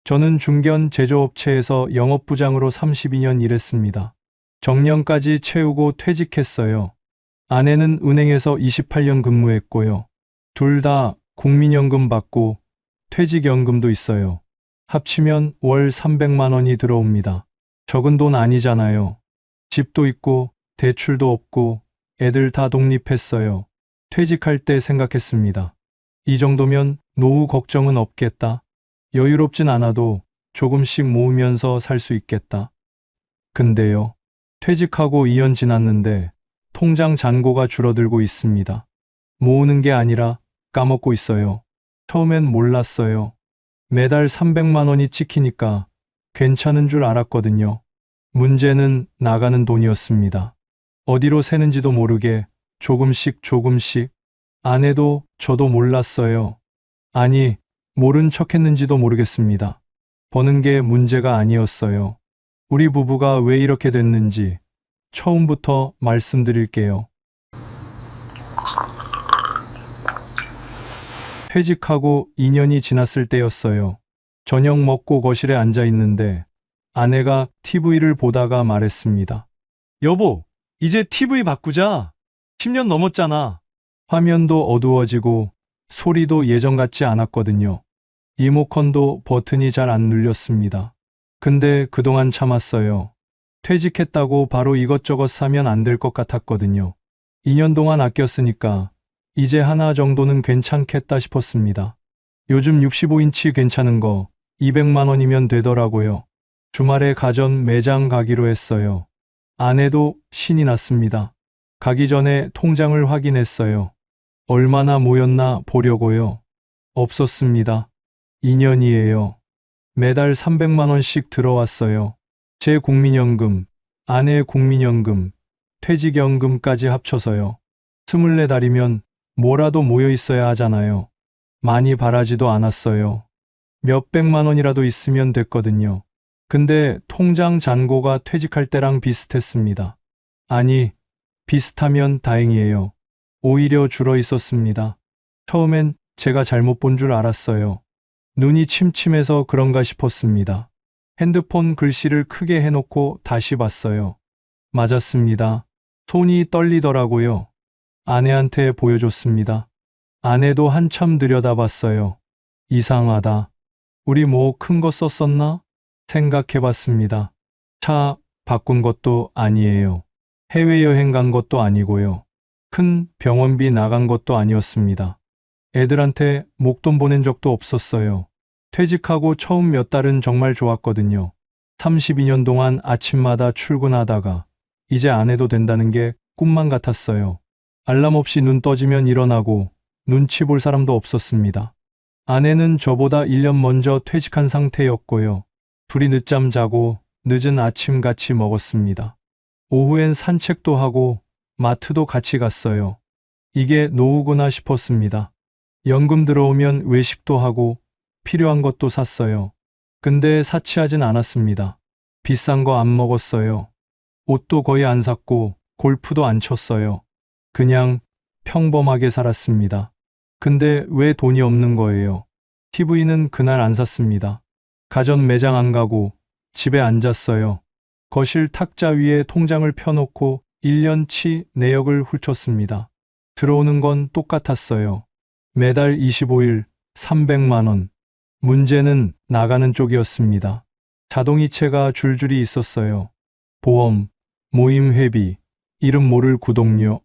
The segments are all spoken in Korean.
저는 중견 제조업체에서 영업부장으로 32년 일했습니다. 정년까지 채우고 퇴직했어요. 아내는 은행에서 28년 근무했고요. 둘 다 국민연금 받고 퇴직연금도 있어요. 합치면 월 300만 원이 들어옵니다. 적은 돈 아니잖아요. 집도 있고 대출도 없고 애들 다 독립했어요. 퇴직할 때 생각했습니다. 이 정도면 노후 걱정은 없겠다. 여유롭진 않아도 조금씩 모으면서 살 수 있겠다. 근데요. 퇴직하고 2년 지났는데 통장 잔고가 줄어들고 있습니다. 모으는 게 아니라 까먹고 있어요. 처음엔 몰랐어요. 매달 300만 원이 찍히니까 괜찮은 줄 알았거든요. 문제는 나가는 돈이었습니다. 어디로 새는지도 모르게 조금씩 조금씩. 아내도 저도 몰랐어요. 아니, 모른 척 했는지도 모르겠습니다. 버는 게 문제가 아니었어요. 우리 부부가 왜 이렇게 됐는지 처음부터 말씀드릴게요. 퇴직하고 2년이 지났을 때였어요. 저녁 먹고 거실에 앉아 있는데 아내가 TV를 보다가 말했습니다. 여보, 이제 TV 바꾸자. 10년 넘었잖아. 화면도 어두워지고 소리도 예전 같지 않았거든요. 리모컨도 버튼이 잘 안 눌렸습니다. 근데 그동안 참았어요. 퇴직했다고 바로 이것저것 사면 안 될 것 같았거든요. 2년 동안 아꼈으니까 이제 하나 정도는 괜찮겠다 싶었습니다. 요즘 65인치 괜찮은 거 200만 원이면 되더라고요. 주말에 가전 매장 가기로 했어요. 아내도 신이 났습니다. 가기 전에 통장을 확인했어요. 얼마나 모였나 보려고요. 없었습니다. 2년이에요. 매달 300만 원씩 들어왔어요. 제 국민연금, 아내의 국민연금, 퇴직연금까지 합쳐서요. 24달이면 뭐라도 모여 있어야 하잖아요. 많이 바라지도 않았어요. 몇백만 원이라도 있으면 됐거든요. 근데 통장 잔고가 퇴직할 때랑 비슷했습니다. 아니, 비슷하면 다행이에요. 오히려 줄어 있었습니다. 처음엔 제가 잘못 본 줄 알았어요. 눈이 침침해서 그런가 싶었습니다. 핸드폰 글씨를 크게 해놓고 다시 봤어요. 맞았습니다. 손이 떨리더라고요. 아내한테 보여줬습니다. 아내도 한참 들여다봤어요. 이상하다. 우리 뭐 큰 거 썼었나? 생각해봤습니다. 차 바꾼 것도 아니에요. 해외여행 간 것도 아니고요. 큰 병원비 나간 것도 아니었습니다. 애들한테 목돈 보낸 적도 없었어요. 퇴직하고 처음 몇 달은 정말 좋았거든요. 32년 동안 아침마다 출근하다가 이제 안 해도 된다는 게 꿈만 같았어요. 알람 없이 눈 떠지면 일어나고 눈치 볼 사람도 없었습니다. 아내는 저보다 1년 먼저 퇴직한 상태였고요. 둘이 늦잠 자고 늦은 아침 같이 먹었습니다. 오후엔 산책도 하고 마트도 같이 갔어요. 이게 노후구나 싶었습니다. 연금 들어오면 외식도 하고 필요한 것도 샀어요. 근데 사치하진 않았습니다. 비싼 거 안 먹었어요. 옷도 거의 안 샀고 골프도 안 쳤어요. 그냥 평범하게 살았습니다. 근데 왜 돈이 없는 거예요? TV는 그날 안 샀습니다. 가전 매장 안 가고 집에 앉았어요. 거실 탁자 위에 통장을 펴놓고 1년치 내역을 훑었습니다. 들어오는 건 똑같았어요. 매달 25일 300만 원. 문제는 나가는 쪽이었습니다. 자동이체가 줄줄이 있었어요. 보험, 모임 회비, 이름 모를 구독료.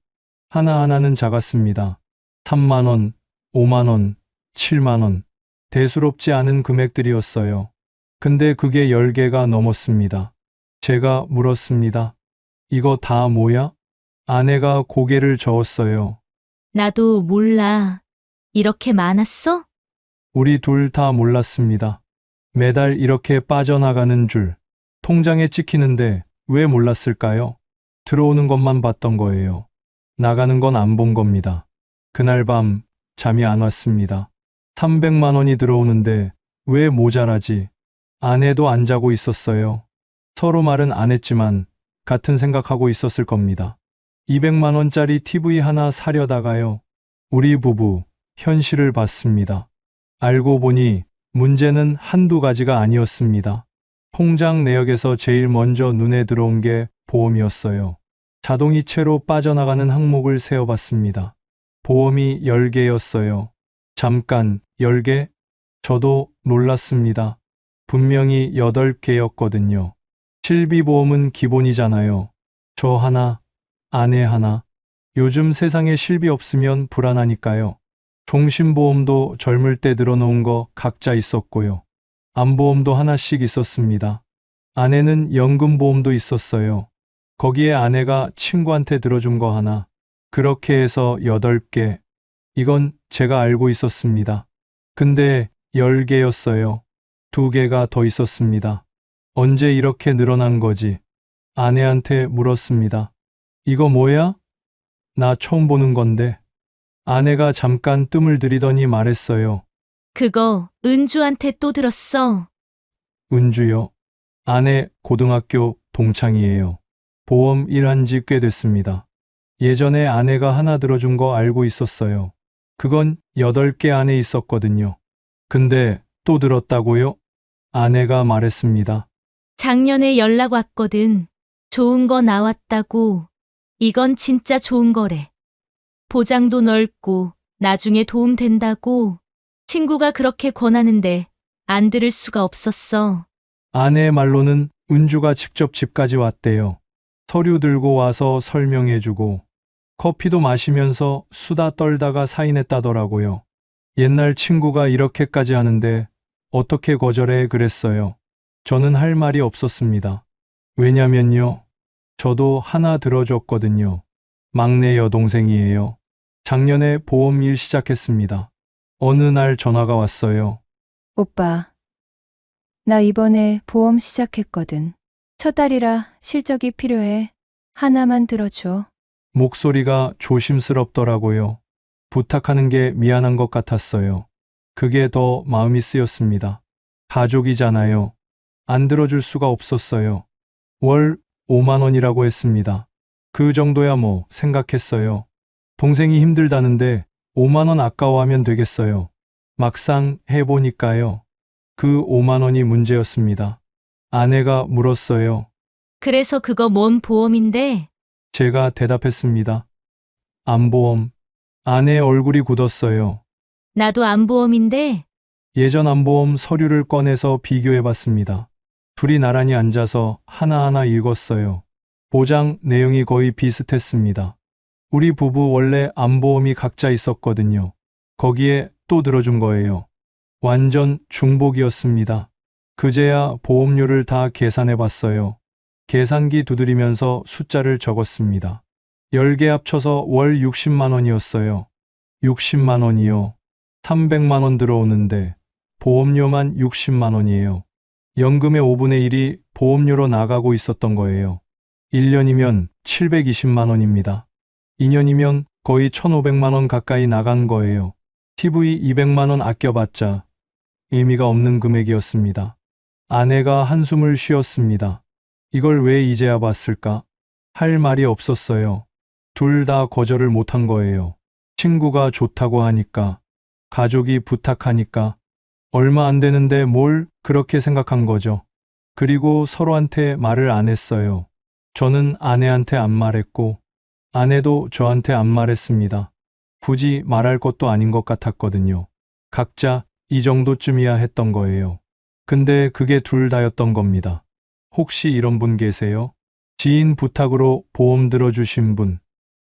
하나하나는 작았습니다. 3만 원, 5만 원, 7만 원. 대수롭지 않은 금액들이었어요. 근데 그게 10개가 넘었습니다. 제가 물었습니다. 이거 다 뭐야? 아내가 고개를 저었어요. 나도 몰라. 이렇게 많았어? 우리 둘 다 몰랐습니다. 매달 이렇게 빠져나가는 줄. 통장에 찍히는데 왜 몰랐을까요? 들어오는 것만 봤던 거예요. 나가는 건 안 본 겁니다. 그날 밤 잠이 안 왔습니다. 300만 원이 들어오는데 왜 모자라지? 아내도 안 자고 있었어요. 서로 말은 안 했지만 같은 생각하고 있었을 겁니다. 200만 원짜리 TV 하나 사려다가요. 우리 부부 현실을 봤습니다. 알고 보니 문제는 한두 가지가 아니었습니다. 통장 내역에서 제일 먼저 눈에 들어온 게 보험이었어요. 자동이체로 빠져나가는 항목을 세어봤습니다. 보험이 10개였어요. 잠깐, 10개? 저도 놀랐습니다. 분명히 8개였거든요. 실비보험은 기본이잖아요. 저 하나, 아내 하나. 요즘 세상에 실비 없으면 불안하니까요. 종신보험도 젊을 때 들어놓은 거 각자 있었고요. 암보험도 하나씩 있었습니다. 아내는 연금보험도 있었어요. 거기에 아내가 친구한테 들어준 거 하나. 그렇게 해서 8개. 이건 제가 알고 있었습니다. 근데 10개였어요. 2개가 더 있었습니다. 언제 이렇게 늘어난 거지? 아내한테 물었습니다. 이거 뭐야? 나 처음 보는 건데. 아내가 잠깐 뜸을 들이더니 말했어요. 그거 은주한테 또 들었어. 은주요. 아내 고등학교 동창이에요. 보험 일한 지 꽤 됐습니다. 예전에 아내가 하나 들어준 거 알고 있었어요. 그건 8개 안에 있었거든요. 근데 또 들었다고요? 아내가 말했습니다. 작년에 연락 왔거든. 좋은 거 나왔다고. 이건 진짜 좋은 거래. 보장도 넓고 나중에 도움 된다고. 친구가 그렇게 권하는데 안 들을 수가 없었어. 아내의 말로는 은주가 직접 집까지 왔대요. 서류 들고 와서 설명해주고 커피도 마시면서 수다 떨다가 사인했다더라고요. 옛날 친구가 이렇게까지 하는데 어떻게 거절해 그랬어요. 저는 할 말이 없었습니다. 왜냐면요. 저도 하나 들어줬거든요. 막내 여동생이에요. 작년에 보험 일 시작했습니다. 어느 날 전화가 왔어요. 오빠, 나 이번에 보험 시작했거든. 첫 달이라 실적이 필요해. 하나만 들어줘. 목소리가 조심스럽더라고요. 부탁하는 게 미안한 것 같았어요. 그게 더 마음이 쓰였습니다. 가족이잖아요. 안 들어줄 수가 없었어요. 월 5만 원이라고 했습니다. 그 정도야 뭐 생각했어요. 동생이 힘들다는데 5만 원 아까워하면 되겠어요. 막상 해보니까요. 그 5만 원이 문제였습니다. 아내가 물었어요. 그래서 그거 뭔 보험인데? 제가 대답했습니다. 암보험. 아내의 얼굴이 굳었어요. 나도 암보험인데 예전 암보험 서류를 꺼내서 비교해봤습니다. 둘이 나란히 앉아서 하나하나 읽었어요. 보장 내용이 거의 비슷했습니다. 우리 부부 원래 암보험이 각자 있었거든요. 거기에 또 들어준 거예요. 완전 중복이었습니다. 그제야 보험료를 다 계산해봤어요. 계산기 두드리면서 숫자를 적었습니다. 10개 합쳐서 월 60만 원이었어요. 60만 원이요. 300만 원 들어오는데 보험료만 60만 원이에요. 연금의 5분의 1이 보험료로 나가고 있었던 거예요. 1년이면 720만 원입니다. 2년이면 거의 1,500만 원 가까이 나간 거예요. TV 200만 원 아껴봤자 의미가 없는 금액이었습니다. 아내가 한숨을 쉬었습니다. 이걸 왜 이제야 봤을까? 할 말이 없었어요. 둘 다 거절을 못한 거예요. 친구가 좋다고 하니까, 가족이 부탁하니까, 얼마 안 되는데 뭘 그렇게 생각한 거죠. 그리고 서로한테 말을 안 했어요. 저는 아내한테 안 말했고, 아내도 저한테 안 말했습니다. 굳이 말할 것도 아닌 것 같았거든요. 각자 이 정도쯤이야 했던 거예요. 근데 그게 둘 다였던 겁니다. 혹시 이런 분 계세요? 지인 부탁으로 보험 들어주신 분.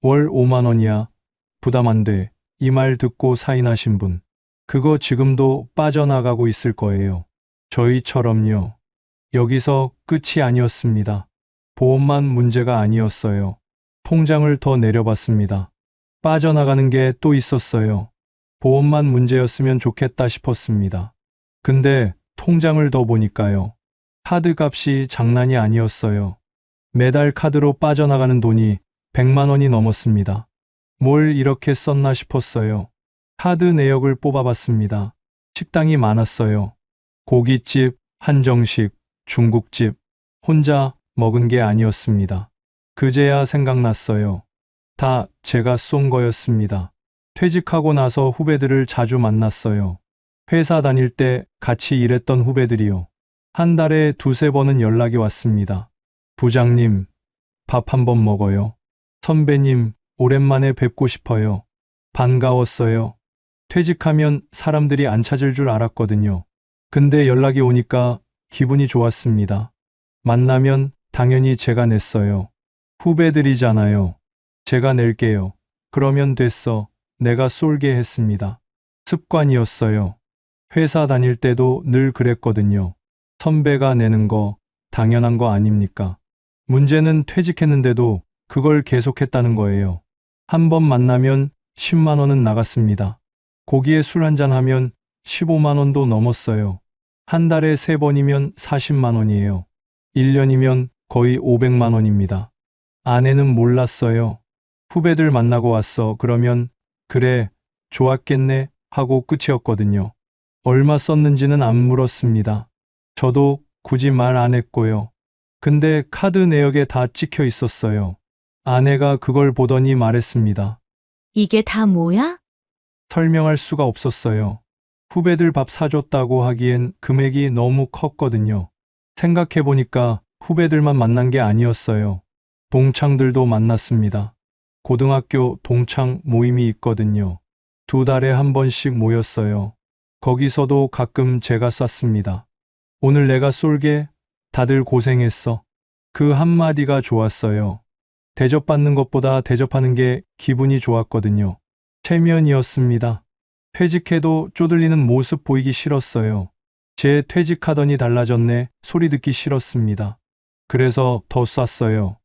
월 5만 원이야. 부담 안 돼. 이 말 듣고 사인하신 분. 그거 지금도 빠져나가고 있을 거예요. 저희처럼요. 여기서 끝이 아니었습니다. 보험만 문제가 아니었어요. 통장을 더 내려봤습니다. 빠져나가는 게 또 있었어요. 보험만 문제였으면 좋겠다 싶었습니다. 근데 통장을 더 보니까요. 카드 값이 장난이 아니었어요. 매달 카드로 빠져나가는 돈이 100만 원이 넘었습니다. 뭘 이렇게 썼나 싶었어요. 카드 내역을 뽑아봤습니다. 식당이 많았어요. 고깃집, 한정식, 중국집. 혼자 먹은 게 아니었습니다. 그제야 생각났어요. 다 제가 쏜 거였습니다. 퇴직하고 나서 후배들을 자주 만났어요. 회사 다닐 때 같이 일했던 후배들이요. 한 달에 두세 번은 연락이 왔습니다. 부장님, 밥 한 번 먹어요. 선배님, 오랜만에 뵙고 싶어요. 반가웠어요. 퇴직하면 사람들이 안 찾을 줄 알았거든요. 근데 연락이 오니까 기분이 좋았습니다. 만나면 당연히 제가 냈어요. 후배들이잖아요. 제가 낼게요. 그러면 됐어. 내가 쏠게 했습니다. 습관이었어요. 회사 다닐 때도 늘 그랬거든요. 선배가 내는 거 당연한 거 아닙니까? 문제는 퇴직했는데도 그걸 계속했다는 거예요. 한 번 만나면 10만 원은 나갔습니다. 고기에 술 한잔 하면 15만 원도 넘었어요. 한 달에 3번이면 40만 원이에요. 1년이면 거의 500만 원입니다. 아내는 몰랐어요. 후배들 만나고 왔어. 그러면 그래, 좋았겠네 하고 끝이었거든요. 얼마 썼는지는 안 물었습니다. 저도 굳이 말 안 했고요. 근데 카드 내역에 다 찍혀 있었어요. 아내가 그걸 보더니 말했습니다. 이게 다 뭐야? 설명할 수가 없었어요. 후배들 밥 사줬다고 하기엔 금액이 너무 컸거든요. 생각해보니까 후배들만 만난 게 아니었어요. 동창들도 만났습니다. 고등학교 동창 모임이 있거든요. 2달에 한 번씩 모였어요. 거기서도 가끔 제가 쐈습니다. 오늘 내가 쏠게, 다들 고생했어. 그 한마디가 좋았어요. 대접받는 것보다 대접하는 게 기분이 좋았거든요. 체면이었습니다. 퇴직해도 쪼들리는 모습 보이기 싫었어요. 쟤 퇴직하더니 달라졌네 소리 듣기 싫었습니다. 그래서 더 쐈어요.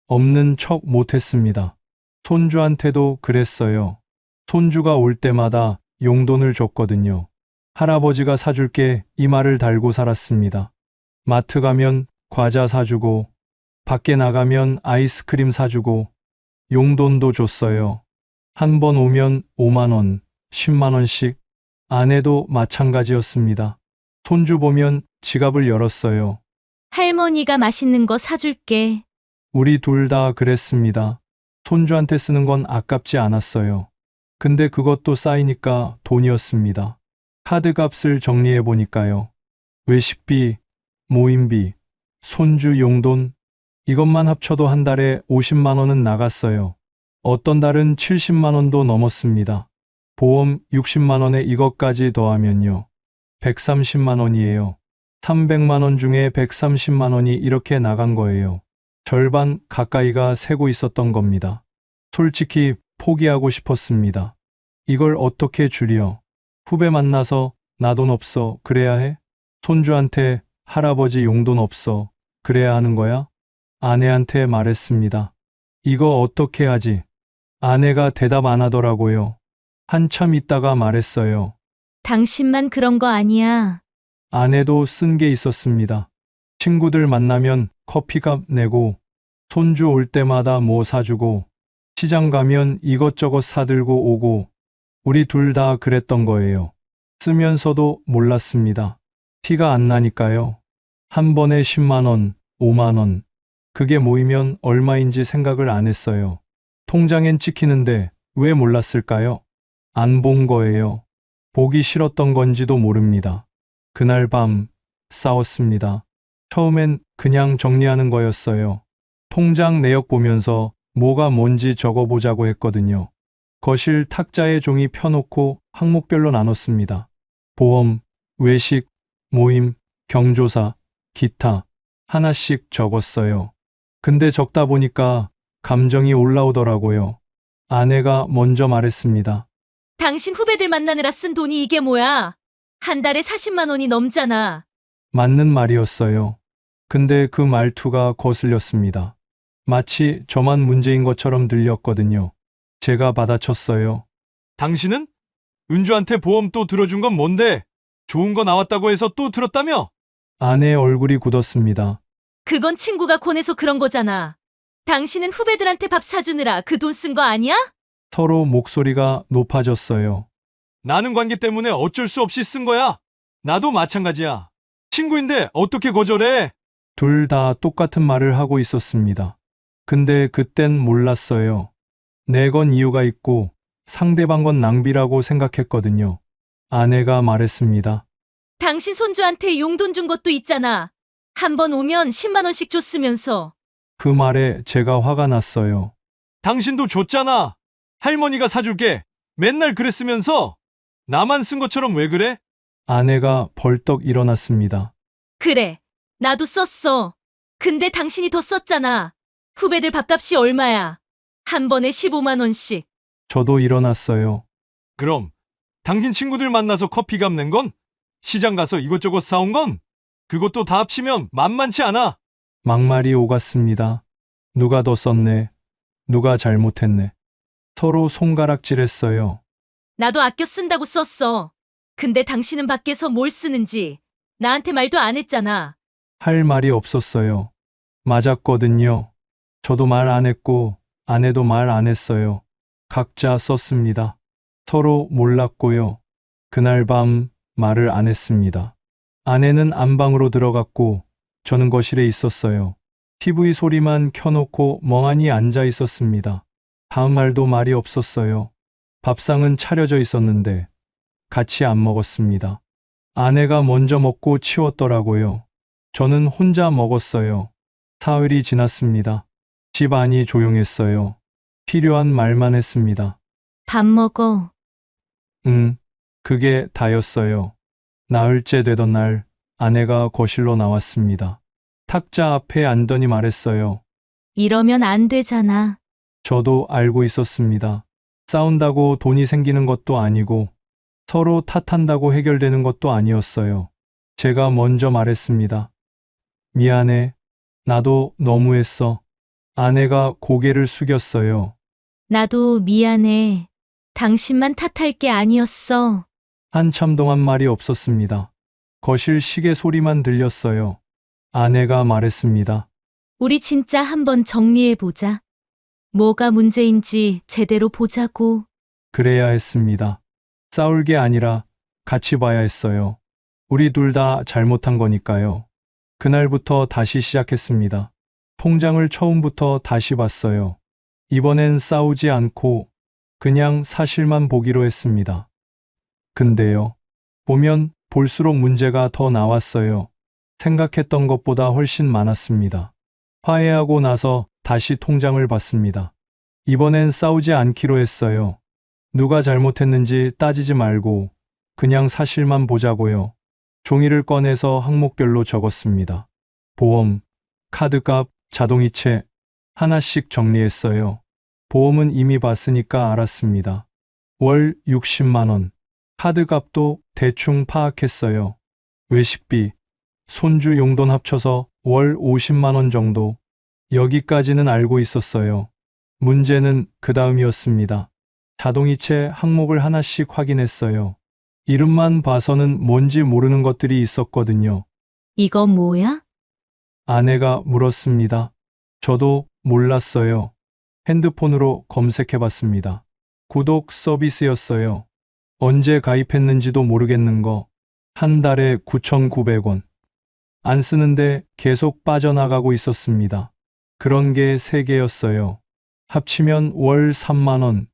없는 척 못했습니다. 손주한테도 그랬어요. 손주가 올 때마다 용돈을 줬거든요. 할아버지가 사줄게 이 말을 달고 살았습니다. 마트 가면 과자 사주고, 밖에 나가면 아이스크림 사주고, 용돈도 줬어요. 한 번 오면 5만 원, 10만 원씩. 아내도 마찬가지였습니다. 손주 보면 지갑을 열었어요. 할머니가 맛있는 거 사줄게. 우리 둘 다 그랬습니다. 손주한테 쓰는 건 아깝지 않았어요. 근데 그것도 쌓이니까 돈이었습니다. 카드값을 정리해 보니까요. 외식비, 모임비, 손주 용돈, 이것만 합쳐도 한 달에 50만 원은 나갔어요. 어떤 달은 70만 원도 넘었습니다. 보험 60만 원에 이것까지 더하면요. 130만 원이에요. 300만 원 중에 130만 원이 이렇게 나간 거예요. 절반 가까이가 새고 있었던 겁니다. 솔직히 포기하고 싶었습니다. 이걸 어떻게 줄여? 후배 만나서 나 돈 없어 그래야 해? 손주한테 할아버지 용돈 없어 그래야 하는 거야? 아내한테 말했습니다. 이거 어떻게 하지? 아내가 대답 안 하더라고요. 한참 있다가 말했어요. 당신만 그런 거 아니야. 아내도 쓴 게 있었습니다. 친구들 만나면 커피값 내고, 손주 올 때마다 뭐 사주고, 시장 가면 이것저것 사들고 오고, 우리 둘 다 그랬던 거예요. 쓰면서도 몰랐습니다. 티가 안 나니까요. 한 번에 10만 원, 5만 원. 그게 모이면 얼마인지 생각을 안 했어요. 통장엔 찍히는데 왜 몰랐을까요? 안 본 거예요. 보기 싫었던 건지도 모릅니다. 그날 밤 싸웠습니다. 처음엔 그냥 정리하는 거였어요. 통장 내역 보면서 뭐가 뭔지 적어보자고 했거든요. 거실 탁자에 종이 펴놓고 항목별로 나눴습니다. 보험, 외식, 모임, 경조사, 기타 하나씩 적었어요. 근데 적다 보니까 감정이 올라오더라고요. 아내가 먼저 말했습니다. 당신 후배들 만나느라 쓴 돈이 이게 뭐야? 한 달에 40만 원이 넘잖아. 맞는 말이었어요. 근데 그 말투가 거슬렸습니다. 마치 저만 문제인 것처럼 들렸거든요. 제가 받아쳤어요. 당신은? 은주한테 보험 또 들어준 건 뭔데? 좋은 거 나왔다고 해서 또 들었다며? 아내의 얼굴이 굳었습니다. 그건 친구가 권해서 그런 거잖아. 당신은 후배들한테 밥 사주느라 그 돈 쓴 거 아니야? 서로 목소리가 높아졌어요. 나는 관계 때문에 어쩔 수 없이 쓴 거야. 나도 마찬가지야. 친구인데 어떻게 거절해? 둘 다 똑같은 말을 하고 있었습니다. 근데 그땐 몰랐어요. 내 건 이유가 있고 상대방 건 낭비라고 생각했거든요. 아내가 말했습니다. 당신 손주한테 용돈 준 것도 있잖아. 한 번 오면 10만 원씩 줬으면서. 그 말에 제가 화가 났어요. 당신도 줬잖아. 할머니가 사줄게. 맨날 그랬으면서 나만 쓴 것처럼 왜 그래? 아내가 벌떡 일어났습니다. 그래, 나도 썼어. 근데 당신이 더 썼잖아. 후배들 밥값이 얼마야? 한 번에 15만 원씩. 저도 일어났어요. 그럼 당신 친구들 만나서 커피값 낸 건? 시장 가서 이것저것 사온 건? 그것도 다 합치면 만만치 않아. 막말이 오갔습니다. 누가 더 썼네. 누가 잘못했네. 서로 손가락질했어요. 나도 아껴 쓴다고 썼어. 근데 당신은 밖에서 뭘 쓰는지 나한테 말도 안 했잖아. 할 말이 없었어요. 맞았거든요. 저도 말 안 했고 아내도 말 안 했어요. 각자 썼습니다. 서로 몰랐고요. 그날 밤 말을 안 했습니다. 아내는 안방으로 들어갔고 저는 거실에 있었어요. TV 소리만 켜놓고 멍하니 앉아 있었습니다. 다음 날도 말이 없었어요. 밥상은 차려져 있었는데 같이 안 먹었습니다. 아내가 먼저 먹고 치웠더라고요. 저는 혼자 먹었어요. 사흘이 지났습니다. 집 안이 조용했어요. 필요한 말만 했습니다. 밥 먹어. 응, 그게 다였어요. 나흘째 되던 날 아내가 거실로 나왔습니다. 탁자 앞에 앉더니 말했어요. 이러면 안 되잖아. 저도 알고 있었습니다. 싸운다고 돈이 생기는 것도 아니고 서로 탓한다고 해결되는 것도 아니었어요. 제가 먼저 말했습니다. 미안해. 나도 너무했어. 아내가 고개를 숙였어요. 나도 미안해. 당신만 탓할 게 아니었어. 한참 동안 말이 없었습니다. 거실 시계 소리만 들렸어요. 아내가 말했습니다. 우리 진짜 한번 정리해보자. 뭐가 문제인지 제대로 보자고. 그래야 했습니다. 싸울 게 아니라 같이 봐야 했어요. 우리 둘 다 잘못한 거니까요. 그날부터 다시 시작했습니다. 통장을 처음부터 다시 봤어요. 이번엔 싸우지 않고 그냥 사실만 보기로 했습니다. 근데요, 보면 볼수록 문제가 더 나왔어요. 생각했던 것보다 훨씬 많았습니다. 화해하고 나서 다시 통장을 봤습니다. 이번엔 싸우지 않기로 했어요. 누가 잘못했는지 따지지 말고 그냥 사실만 보자고요. 종이를 꺼내서 항목별로 적었습니다. 보험, 카드값, 자동이체 하나씩 정리했어요. 보험은 이미 봤으니까 알았습니다. 월 60만 원. 카드값도 대충 파악했어요. 외식비, 손주 용돈 합쳐서 월 50만 원 정도. 여기까지는 알고 있었어요. 문제는 그 다음이었습니다. 자동이체 항목을 하나씩 확인했어요. 이름만 봐서는 뭔지 모르는 것들이 있었거든요. 이거 뭐야? 아내가 물었습니다. 저도 몰랐어요. 핸드폰으로 검색해봤습니다. 구독 서비스였어요. 언제 가입했는지도 모르겠는 거. 한 달에 9,900원. 안 쓰는데 계속 빠져나가고 있었습니다. 그런 게 3개였어요. 합치면 월 3만 원.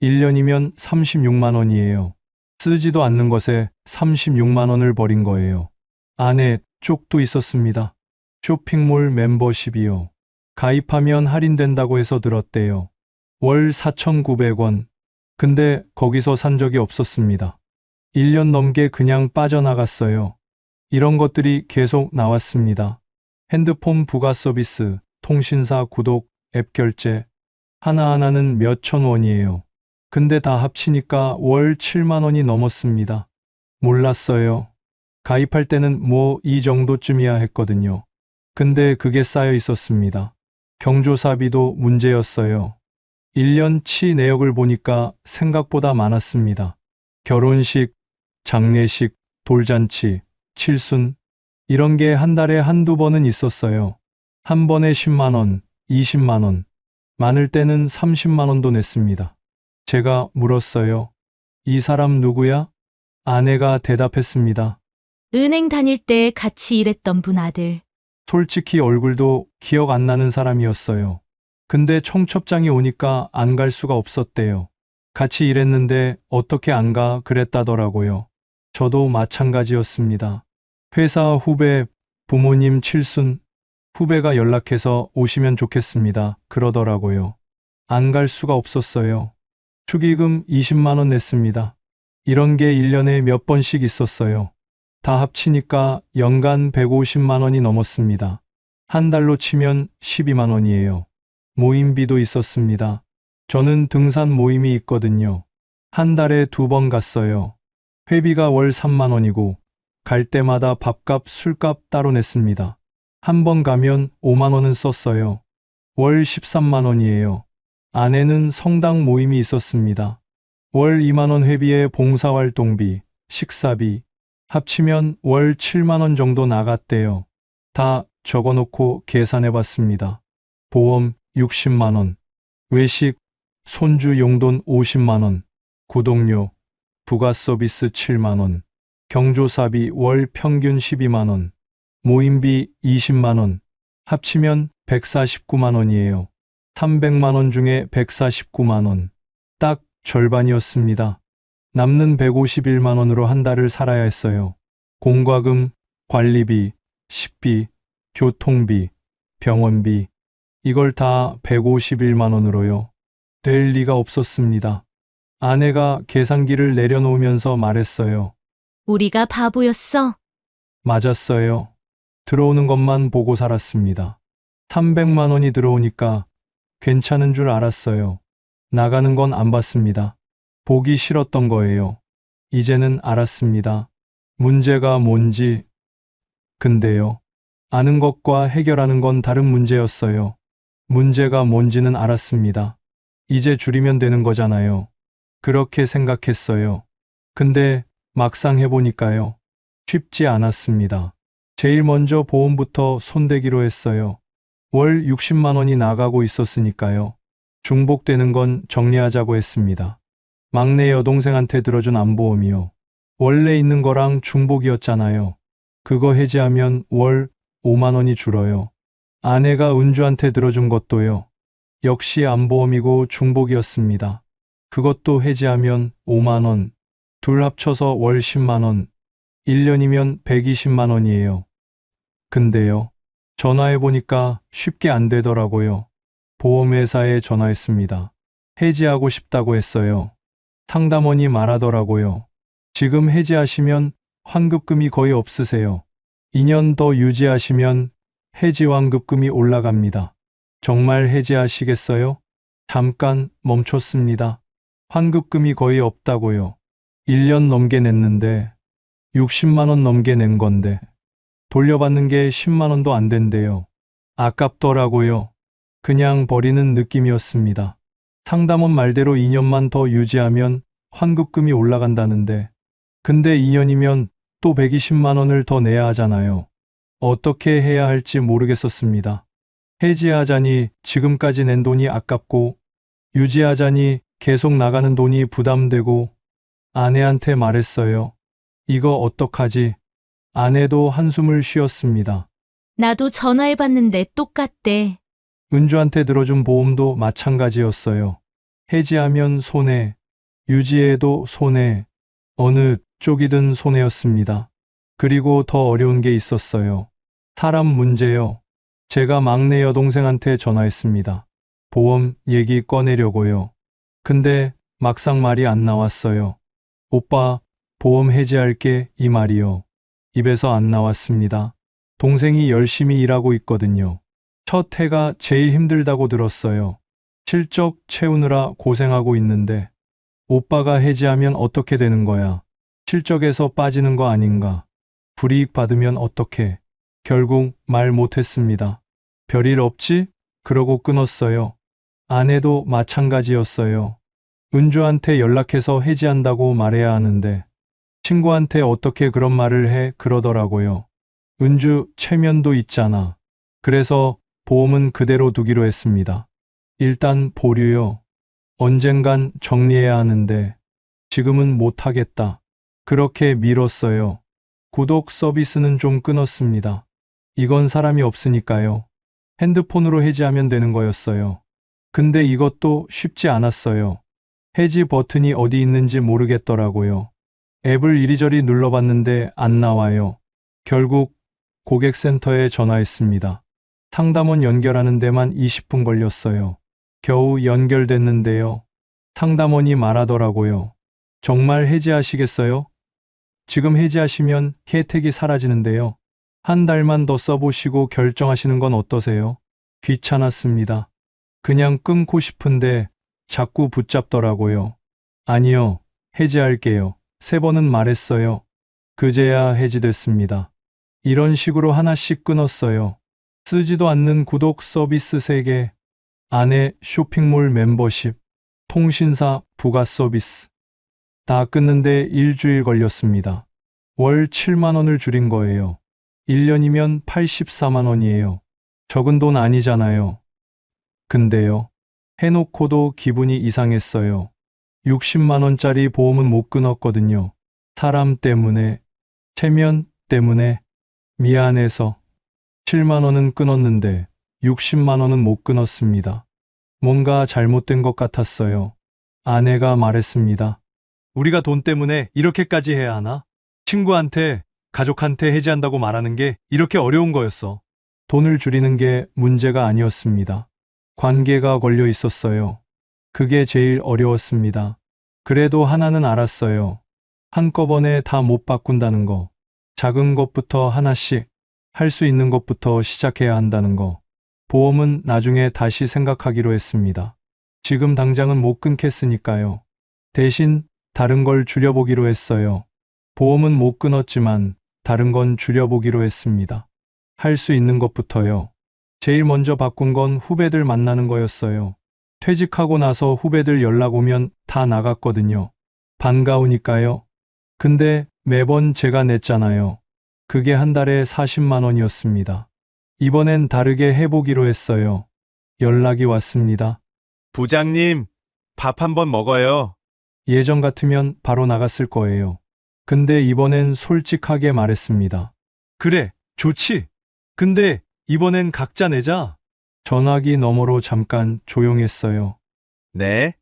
1년이면 36만 원이에요. 쓰지도 않는 것에 36만 원을 버린 거예요. 안에 쪽도 있었습니다. 쇼핑몰 멤버십이요. 가입하면 할인된다고 해서 들었대요. 월 4,900원. 근데 거기서 산 적이 없었습니다. 1년 넘게 그냥 빠져나갔어요. 이런 것들이 계속 나왔습니다. 핸드폰 부가 서비스, 통신사 구독, 앱 결제. 하나하나는 몇천 원이에요. 근데 다 합치니까 월 7만 원이 넘었습니다. 몰랐어요. 가입할 때는 뭐 이 정도쯤이야 했거든요. 근데 그게 쌓여 있었습니다. 경조사비도 문제였어요. 1년치 내역을 보니까 생각보다 많았습니다. 결혼식, 장례식, 돌잔치, 칠순, 이런 게 한 달에 한두 번은 있었어요. 한 번에 10만 원, 20만 원, 많을 때는 30만 원도 냈습니다. 제가 물었어요. 이 사람 누구야? 아내가 대답했습니다. 은행 다닐 때 같이 일했던 분 아들. 솔직히 얼굴도 기억 안 나는 사람이었어요. 근데 청첩장이 오니까 안 갈 수가 없었대요. 같이 일했는데 어떻게 안 가 그랬다더라고요. 저도 마찬가지였습니다. 회사 후배, 부모님 칠순, 후배가 연락해서 오시면 좋겠습니다. 그러더라고요. 안 갈 수가 없었어요. 축의금 20만 원 냈습니다. 이런 게 1년에 몇 번씩 있었어요. 다 합치니까 연간 150만 원이 넘었습니다. 한 달로 치면 12만 원이에요. 모임비도 있었습니다. 저는 등산 모임이 있거든요. 한 달에 2번 갔어요. 회비가 월 3만 원이고 갈 때마다 밥값, 술값 따로 냈습니다. 한 번 가면 5만 원은 썼어요. 월 13만 원이에요. 아내는 성당 모임이 있었습니다. 월 2만 원 회비에 봉사활동비, 식사비, 합치면 월 7만 원 정도 나갔대요. 다 적어놓고 계산해 봤습니다. 보험 60만 원, 외식, 손주 용돈 50만 원, 구독료, 부가 서비스 7만 원, 경조사비 월 평균 12만 원, 모임비 20만 원, 합치면 149만 원이에요. 300만 원 중에 149만 원, 딱 절반이었습니다. 남는 151만 원으로 한 달을 살아야 했어요. 공과금, 관리비, 식비, 교통비, 병원비, 이걸 다 151만 원으로요. 될 리가 없었습니다. 아내가 계산기를 내려놓으면서 말했어요. 우리가 바보였어. 맞았어요. 들어오는 것만 보고 살았습니다. 300만 원이 들어오니까 괜찮은 줄 알았어요. 나가는 건 안 봤습니다. 보기 싫었던 거예요. 이제는 알았습니다. 문제가 뭔지. 근데요. 아는 것과 해결하는 건 다른 문제였어요. 문제가 뭔지는 알았습니다. 이제 줄이면 되는 거잖아요. 그렇게 생각했어요. 근데 막상 해보니까요. 쉽지 않았습니다. 제일 먼저 보험부터 손대기로 했어요. 월 60만 원이 나가고 있었으니까요. 중복되는 건 정리하자고 했습니다. 막내 여동생한테 들어준 안보험이요. 원래 있는 거랑 중복이었잖아요. 그거 해지하면 월 5만 원이 줄어요. 아내가 은주한테 들어준 것도요. 역시 안보험이고 중복이었습니다. 그것도 해지하면 5만 원, 둘 합쳐서 월 10만 원, 1년이면 120만 원이에요. 근데요. 전화해보니까 쉽게 안 되더라고요. 보험회사에 전화했습니다. 해지하고 싶다고 했어요. 상담원이 말하더라고요. 지금 해지하시면 환급금이 거의 없으세요. 2년 더 유지하시면 해지 환급금이 올라갑니다. 정말 해지하시겠어요? 잠깐 멈췄습니다. 환급금이 거의 없다고요. 1년 넘게 냈는데 60만 원 넘게 낸 건데 돌려받는 게 10만 원도 안 된대요. 아깝더라고요. 그냥 버리는 느낌이었습니다. 상담원 말대로 2년만 더 유지하면 환급금이 올라간다는데 근데 2년이면 또 120만 원을 더 내야 하잖아요. 어떻게 해야 할지 모르겠었습니다. 해지하자니 지금까지 낸 돈이 아깝고 유지하자니 계속 나가는 돈이 부담되고 아내한테 말했어요. 이거 어떡하지? 아내도 한숨을 쉬었습니다. 나도 전화해봤는데 똑같대. 은주한테 들어준 보험도 마찬가지였어요. 해지하면 손해, 유지해도 손해, 어느 쪽이든 손해였습니다. 그리고 더 어려운 게 있었어요. 사람 문제요. 제가 막내 여동생한테 전화했습니다. 보험 얘기 꺼내려고요. 근데 막상 말이 안 나왔어요. 오빠, 보험 해지할게 이 말이요. 입에서 안 나왔습니다. 동생이 열심히 일하고 있거든요. 첫 해가 제일 힘들다고 들었어요. 실적 채우느라 고생하고 있는데 오빠가 해지하면 어떻게 되는 거야? 실적에서 빠지는 거 아닌가? 불이익 받으면 어떡해? 결국 말 못했습니다. 별일 없지? 그러고 끊었어요. 아내도 마찬가지였어요. 은주한테 연락해서 해지한다고 말해야 하는데 친구한테 어떻게 그런 말을 해 그러더라고요. 은주 체면도 있잖아. 그래서 보험은 그대로 두기로 했습니다. 일단 보류요. 언젠간 정리해야 하는데 지금은 못하겠다. 그렇게 미뤘어요. 구독 서비스는 좀 끊었습니다. 이건 사람이 없으니까요. 핸드폰으로 해지하면 되는 거였어요. 근데 이것도 쉽지 않았어요. 해지 버튼이 어디 있는지 모르겠더라고요. 앱을 이리저리 눌러봤는데 안 나와요. 결국 고객센터에 전화했습니다. 상담원 연결하는 데만 20분 걸렸어요. 겨우 연결됐는데요. 상담원이 말하더라고요. 정말 해지하시겠어요? 지금 해지하시면 혜택이 사라지는데요. 한 달만 더 써보시고 결정하시는 건 어떠세요? 귀찮았습니다. 그냥 끊고 싶은데 자꾸 붙잡더라고요. 아니요, 해지할게요. 3번은 말했어요. 그제야 해지됐습니다. 이런 식으로 하나씩 끊었어요. 쓰지도 않는 구독 서비스 3개, 아내 쇼핑몰 멤버십, 통신사 부가 서비스. 다 끊는데 일주일 걸렸습니다. 월 7만 원을 줄인 거예요. 1년이면 84만 원이에요. 적은 돈 아니잖아요. 근데요, 해놓고도 기분이 이상했어요. 60만 원짜리 보험은 못 끊었거든요. 사람 때문에, 체면 때문에, 미안해서 7만 원은 끊었는데 60만 원은 못 끊었습니다. 뭔가 잘못된 것 같았어요. 아내가 말했습니다. 우리가 돈 때문에 이렇게까지 해야 하나? 친구한테, 가족한테 해지한다고 말하는 게 이렇게 어려운 거였어. 돈을 줄이는 게 문제가 아니었습니다. 관계가 걸려 있었어요. 그게 제일 어려웠습니다. 그래도 하나는 알았어요. 한꺼번에 다 못 바꾼다는 거. 작은 것부터 하나씩, 할 수 있는 것부터 시작해야 한다는 거. 보험은 나중에 다시 생각하기로 했습니다. 지금 당장은 못 끊겠으니까요. 대신 다른 걸 줄여보기로 했어요. 보험은 못 끊었지만 다른 건 줄여보기로 했습니다. 할 수 있는 것부터요. 제일 먼저 바꾼 건 후배들 만나는 거였어요. 퇴직하고 나서 후배들 연락 오면 다 나갔거든요. 반가우니까요. 근데 매번 제가 냈잖아요. 그게 한 달에 40만 원이었습니다. 이번엔 다르게 해보기로 했어요. 연락이 왔습니다. 부장님, 밥 한번 먹어요. 예전 같으면 바로 나갔을 거예요. 근데 이번엔 솔직하게 말했습니다. 그래, 좋지. 근데 이번엔 각자 내자. 전화기 너머로 잠깐 조용했어요. 네?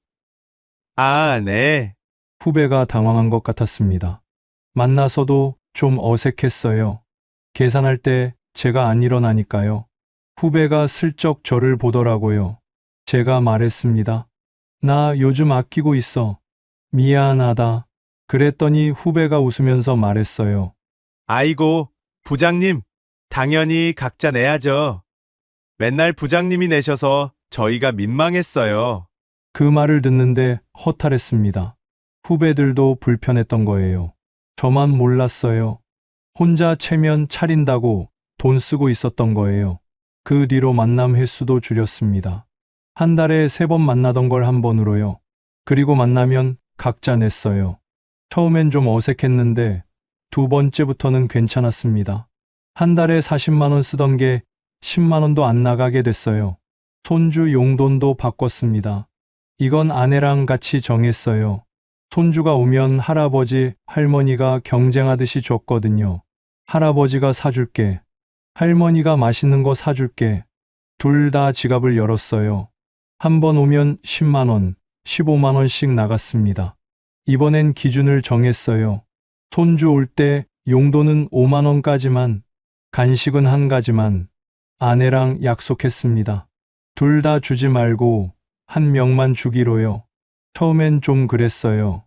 아, 네. 후배가 당황한 것 같았습니다. 만나서도 좀 어색했어요. 계산할 때 제가 안 일어나니까요. 후배가 슬쩍 저를 보더라고요. 제가 말했습니다. 나 요즘 아끼고 있어. 미안하다. 그랬더니 후배가 웃으면서 말했어요. 아이고, 부장님, 당연히 각자 내야죠. 맨날 부장님이 내셔서 저희가 민망했어요. 그 말을 듣는데 허탈했습니다. 후배들도 불편했던 거예요. 저만 몰랐어요. 혼자 체면 차린다고 돈 쓰고 있었던 거예요. 그 뒤로 만남 횟수도 줄였습니다. 한 달에 3번 만나던 걸 한 번으로요. 그리고 만나면 각자 냈어요. 처음엔 좀 어색했는데 2번째부터는 괜찮았습니다. 한 달에 40만 원 쓰던 게 10만 원도 안 나가게 됐어요. 손주 용돈도 바꿨습니다. 이건 아내랑 같이 정했어요. 손주가 오면 할아버지, 할머니가 경쟁하듯이 줬거든요. 할아버지가 사줄게. 할머니가 맛있는 거 사줄게. 둘 다 지갑을 열었어요. 한 번 오면 10만 원, 15만 원씩 나갔습니다. 이번엔 기준을 정했어요. 손주 올 때 용돈은 5만 원까지만, 간식은 한 가지만. 아내랑 약속했습니다. 둘 다 주지 말고 한 명만 주기로요. 처음엔 좀 그랬어요.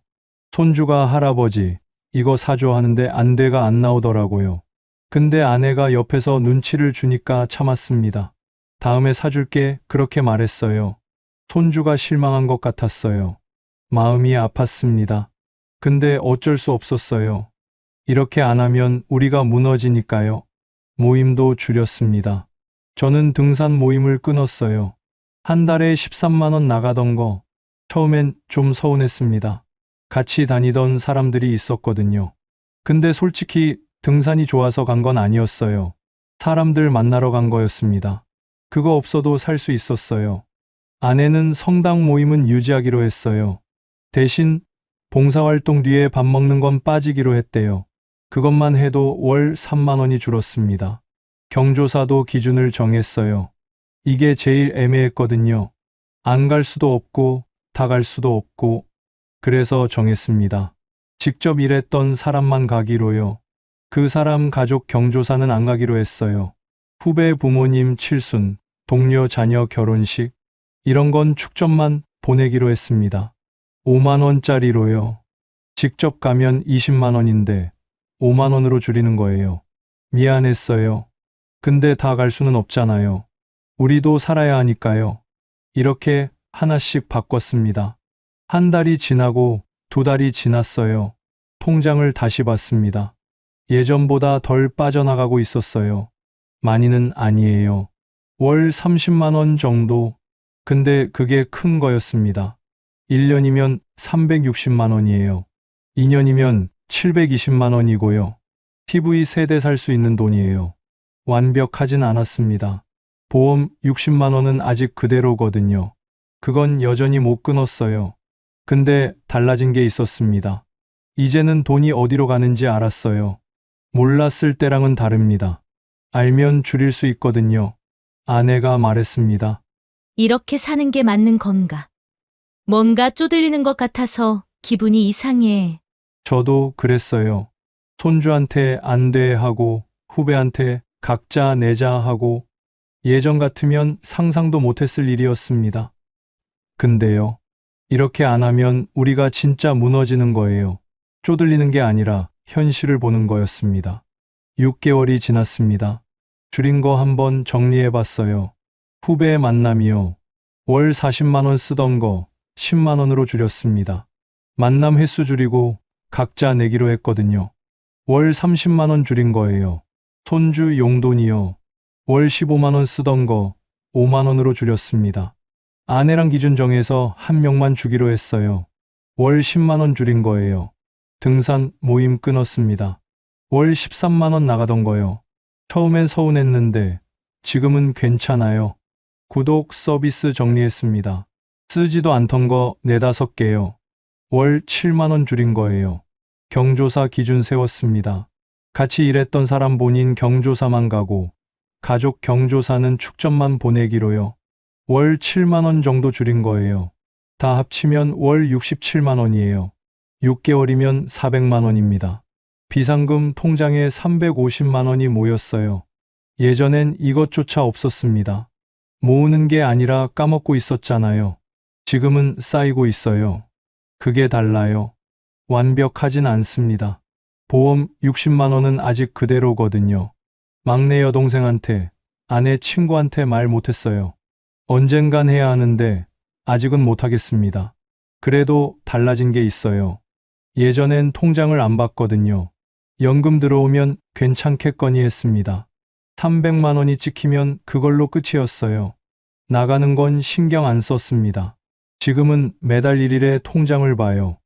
손주가 할아버지, 이거 사줘 하는데 안 돼가 안 나오더라고요. 근데 아내가 옆에서 눈치를 주니까 참았습니다. 다음에 사줄게, 그렇게 말했어요. 손주가 실망한 것 같았어요. 마음이 아팠습니다. 근데 어쩔 수 없었어요. 이렇게 안 하면 우리가 무너지니까요. 모임도 줄였습니다. 저는 등산 모임을 끊었어요. 한 달에 13만 원 나가던 거, 처음엔 좀 서운했습니다. 같이 다니던 사람들이 있었거든요. 근데 솔직히 등산이 좋아서 간 건 아니었어요. 사람들 만나러 간 거였습니다. 그거 없어도 살 수 있었어요. 아내는 성당 모임은 유지하기로 했어요. 대신 봉사활동 뒤에 밥 먹는 건 빠지기로 했대요. 그것만 해도 월 3만 원이 줄었습니다. 경조사도 기준을 정했어요. 이게 제일 애매했거든요. 안 갈 수도 없고 다 갈 수도 없고. 그래서 정했습니다. 직접 일했던 사람만 가기로요. 그 사람 가족 경조사는 안 가기로 했어요. 후배 부모님 칠순, 동료 자녀 결혼식, 이런 건 축전만 보내기로 했습니다. 5만 원짜리로요. 직접 가면 20만 원인데 5만 원으로 줄이는 거예요. 미안했어요. 근데 다 갈 수는 없잖아요. 우리도 살아야 하니까요. 이렇게 하나씩 바꿨습니다. 한 달이 지나고 2달이 지났어요. 통장을 다시 봤습니다. 예전보다 덜 빠져나가고 있었어요. 많이는 아니에요. 월 30만 원 정도. 근데 그게 큰 거였습니다. 1년이면 360만 원이에요. 2년이면 720만 원이고요. TV 세대 살 수 있는 돈이에요. 완벽하진 않았습니다. 보험 60만 원은 아직 그대로거든요. 그건 여전히 못 끊었어요. 근데 달라진 게 있었습니다. 이제는 돈이 어디로 가는지 알았어요. 몰랐을 때랑은 다릅니다. 알면 줄일 수 있거든요. 아내가 말했습니다. 이렇게 사는 게 맞는 건가? 뭔가 쪼들리는 것 같아서 기분이 이상해. 저도 그랬어요. 손주한테 안 돼 하고 후배한테 각자 내자 하고 예전 같으면 상상도 못했을 일이었습니다. 근데요. 이렇게 안 하면 우리가 진짜 무너지는 거예요. 쪼들리는 게 아니라 현실을 보는 거였습니다. 6개월이 지났습니다. 줄인 거 한번 정리해 봤어요. 후배의 만남이요. 월 40만 원 쓰던 거 10만 원으로 줄였습니다. 만남 횟수 줄이고 각자 내기로 했거든요. 월 30만 원 줄인 거예요. 손주 용돈이요. 월 15만 원 쓰던 거 5만 원으로 줄였습니다. 아내랑 기준 정해서 한 명만 주기로 했어요. 월 10만 원 줄인 거예요. 등산 모임 끊었습니다. 월 13만 원 나가던 거요. 처음엔 서운했는데 지금은 괜찮아요. 구독 서비스 정리했습니다. 쓰지도 않던 거 4-5개요. 월 7만 원 줄인 거예요. 경조사 기준 세웠습니다. 같이 일했던 사람 본인 경조사만 가고 가족 경조사는 축전만 보내기로요. 월 7만 원 정도 줄인 거예요. 다 합치면 월 67만 원이에요. 6개월이면 400만 원입니다. 비상금 통장에 350만 원이 모였어요. 예전엔 이것조차 없었습니다. 모으는 게 아니라 까먹고 있었잖아요. 지금은 쌓이고 있어요. 그게 달라요. 완벽하진 않습니다. 보험 60만 원은 아직 그대로거든요. 막내 여동생한테, 아내 친구한테 말 못했어요. 언젠간 해야 하는데 아직은 못하겠습니다. 그래도 달라진 게 있어요. 예전엔 통장을 안 봤거든요. 연금 들어오면 괜찮겠거니 했습니다. 300만 원이 찍히면 그걸로 끝이었어요. 나가는 건 신경 안 썼습니다. 지금은 매달 1일에 통장을 봐요.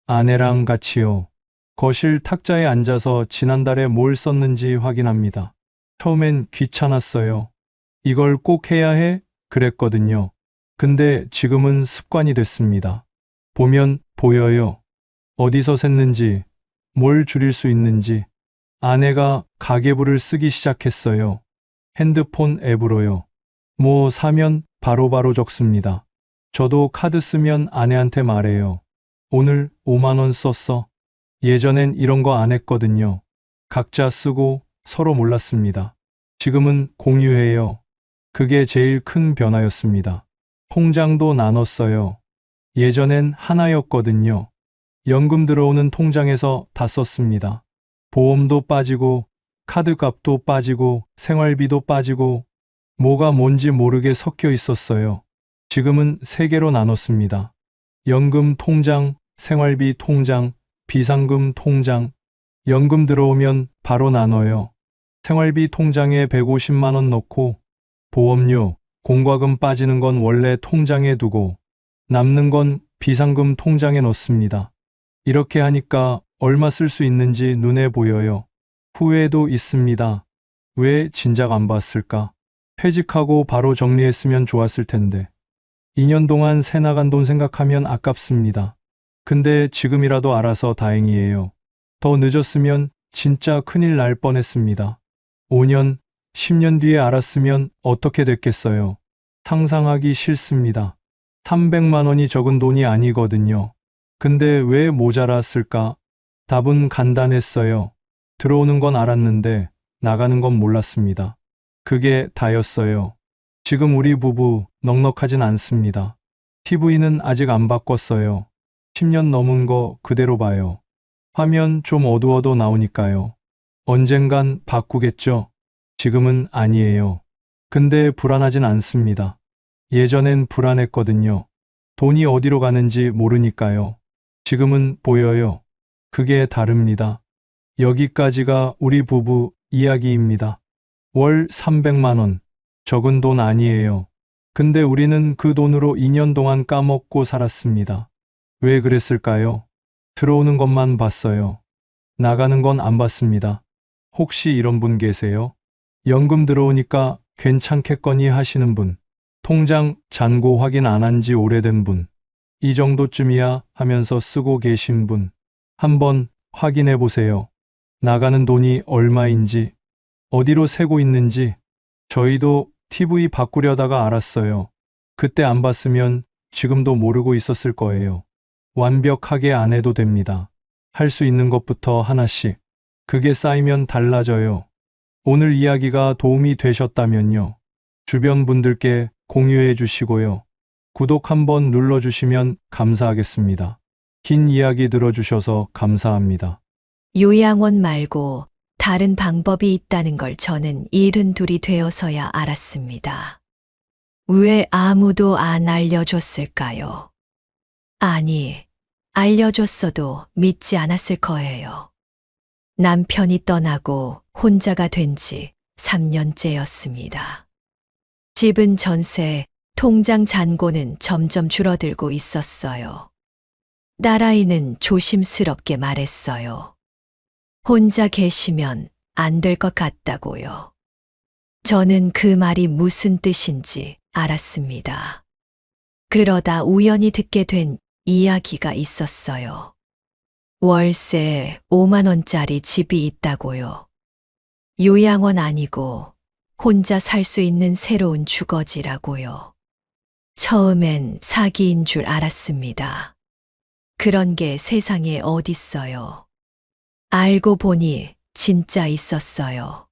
아내랑 같이요. 거실 탁자에 앉아서 지난달에 뭘 썼는지 확인합니다. 처음엔 귀찮았어요. 이걸 꼭 해야 해? 그랬거든요. 근데 지금은 습관이 됐습니다. 보면 보여요. 어디서 샜는지, 뭘 줄일 수 있는지. 아내가 가계부를 쓰기 시작했어요. 핸드폰 앱으로요. 뭐 사면 바로바로 적습니다. 저도 카드 쓰면 아내한테 말해요. 오늘 5만 원 썼어. 예전엔 이런 거 안 했거든요. 각자 쓰고 서로 몰랐습니다. 지금은 공유해요. 그게 제일 큰 변화였습니다. 통장도 나눴어요. 예전엔 하나였거든요. 연금 들어오는 통장에서 다 썼습니다. 보험도 빠지고, 카드값도 빠지고, 생활비도 빠지고, 뭐가 뭔지 모르게 섞여 있었어요. 지금은 3개로 나눴습니다. 연금 통장, 생활비 통장, 비상금 통장. 연금 들어오면 바로 나눠요. 생활비 통장에 150만 원 넣고, 보험료, 공과금 빠지는 건 원래 통장에 두고, 남는 건 비상금 통장에 넣습니다. 이렇게 하니까 얼마 쓸 수 있는지 눈에 보여요. 후회도 있습니다. 왜 진작 안 봤을까? 퇴직하고 바로 정리했으면 좋았을 텐데. 2년 동안 새 나간 돈 생각하면 아깝습니다. 근데 지금이라도 알아서 다행이에요. 더 늦었으면 진짜 큰일 날 뻔했습니다. 5년, 10년 뒤에 알았으면 어떻게 됐겠어요. 상상하기 싫습니다. 300만 원이 적은 돈이 아니거든요. 근데 왜 모자랐을까? 답은 간단했어요. 들어오는 건 알았는데 나가는 건 몰랐습니다. 그게 다였어요. 지금 우리 부부 넉넉하진 않습니다. TV는 아직 안 바꿨어요. 10년 넘은 거 그대로 봐요. 화면 좀 어두워도 나오니까요. 언젠간 바꾸겠죠? 지금은 아니에요. 근데 불안하진 않습니다. 예전엔 불안했거든요. 돈이 어디로 가는지 모르니까요. 지금은 보여요. 그게 다릅니다. 여기까지가 우리 부부 이야기입니다. 월 300만 원. 적은 돈 아니에요. 근데 우리는 그 돈으로 2년 동안 까먹고 살았습니다. 왜 그랬을까요? 들어오는 것만 봤어요. 나가는 건 안 봤습니다. 혹시 이런 분 계세요? 연금 들어오니까 괜찮겠거니 하시는 분. 통장 잔고 확인 안 한 지 오래된 분. 이 정도쯤이야 하면서 쓰고 계신 분. 한번 확인해 보세요. 나가는 돈이 얼마인지, 어디로 새고 있는지. 저희도 TV 바꾸려다가 알았어요. 그때 안 봤으면 지금도 모르고 있었을 거예요. 완벽하게 안 해도 됩니다. 할 수 있는 것부터 하나씩. 그게 쌓이면 달라져요. 오늘 이야기가 도움이 되셨다면요. 주변 분들께 공유해 주시고요. 구독 한번 눌러주시면 감사하겠습니다. 긴 이야기 들어주셔서 감사합니다. 요양원 말고 다른 방법이 있다는 걸 저는 72이 되어서야 알았습니다. 왜 아무도 안 알려줬을까요? 아니, 알려줬어도 믿지 않았을 거예요. 남편이 떠나고 혼자가 된 지 3년째였습니다. 집은 전세, 통장 잔고는 점점 줄어들고 있었어요. 딸아이는 조심스럽게 말했어요. 혼자 계시면 안 될 것 같다고요. 저는 그 말이 무슨 뜻인지 알았습니다. 그러다 우연히 듣게 된 이야기가 있었어요. 월세 5만 원짜리 집이 있다고요. 요양원 아니고 혼자 살 수 있는 새로운 주거지라고요. 처음엔 사기인 줄 알았습니다. 그런 게 세상에 어딨어요. 알고 보니 진짜 있었어요.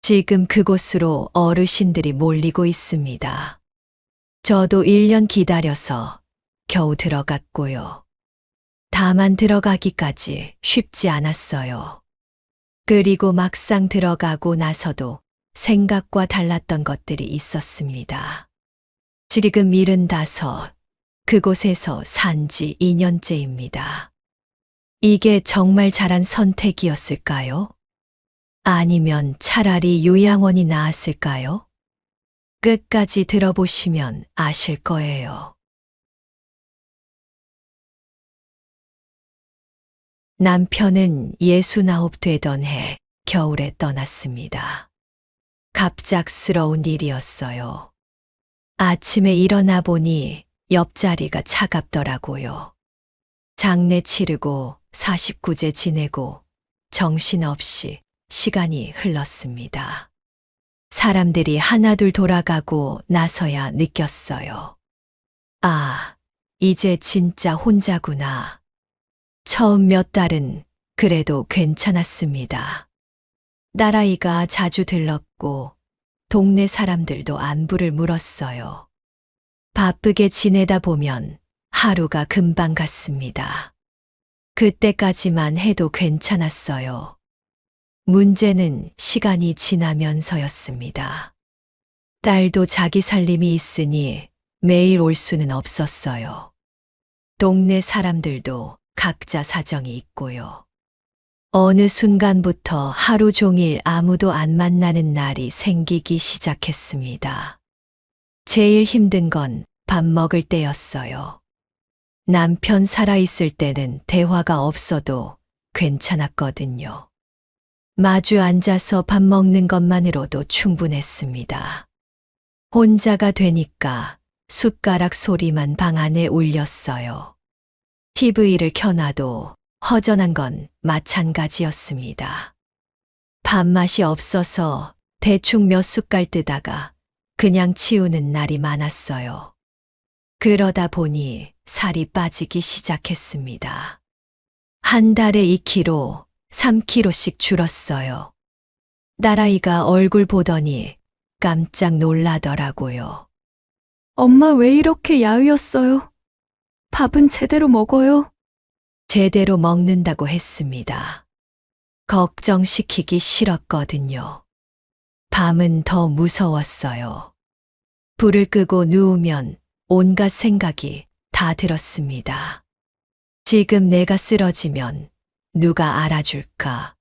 지금 그곳으로 어르신들이 몰리고 있습니다. 저도 1년 기다려서 겨우 들어갔고요. 다만 들어가기까지 쉽지 않았어요. 그리고 막상 들어가고 나서도 생각과 달랐던 것들이 있었습니다. 지금 75, 그곳에서 산 지 2년째입니다. 이게 정말 잘한 선택이었을까요? 아니면 차라리 요양원이 나았을까요? 끝까지 들어보시면 아실 거예요. 남편은 69 되던 해 겨울에 떠났습니다. 갑작스러운 일이었어요. 아침에 일어나 보니 옆자리가 차갑더라고요. 장례 치르고 49제 지내고 정신없이 시간이 흘렀습니다. 사람들이 하나둘 돌아가고 나서야 느꼈어요. 아, 이제 진짜 혼자구나. 처음 몇 달은 그래도 괜찮았습니다. 딸아이가 자주 들렀고 동네 사람들도 안부를 물었어요. 바쁘게 지내다 보면 하루가 금방 갔습니다. 그때까지만 해도 괜찮았어요. 문제는 시간이 지나면서였습니다. 딸도 자기 살림이 있으니 매일 올 수는 없었어요. 동네 사람들도 각자 사정이 있고요. 어느 순간부터 하루 종일 아무도 안 만나는 날이 생기기 시작했습니다. 제일 힘든 건 밥 먹을 때였어요. 남편 살아있을 때는 대화가 없어도 괜찮았거든요. 마주 앉아서 밥 먹는 것만으로도 충분했습니다. 혼자가 되니까 숟가락 소리만 방 안에 울렸어요. TV를 켜놔도 허전한 건 마찬가지였습니다. 밥맛이 없어서 대충 몇 숟갈 뜨다가 그냥 치우는 날이 많았어요. 그러다 보니 살이 빠지기 시작했습니다. 한 달에 2kg, 3kg씩 줄었어요. 딸아이가 얼굴 보더니 깜짝 놀라더라고요. 엄마 왜 이렇게 야위었어요? 밥은 제대로 먹어요? 제대로 먹는다고 했습니다. 걱정시키기 싫었거든요. 밤은 더 무서웠어요. 불을 끄고 누우면 온갖 생각이 다 들었습니다. 지금 내가 쓰러지면 누가 알아줄까?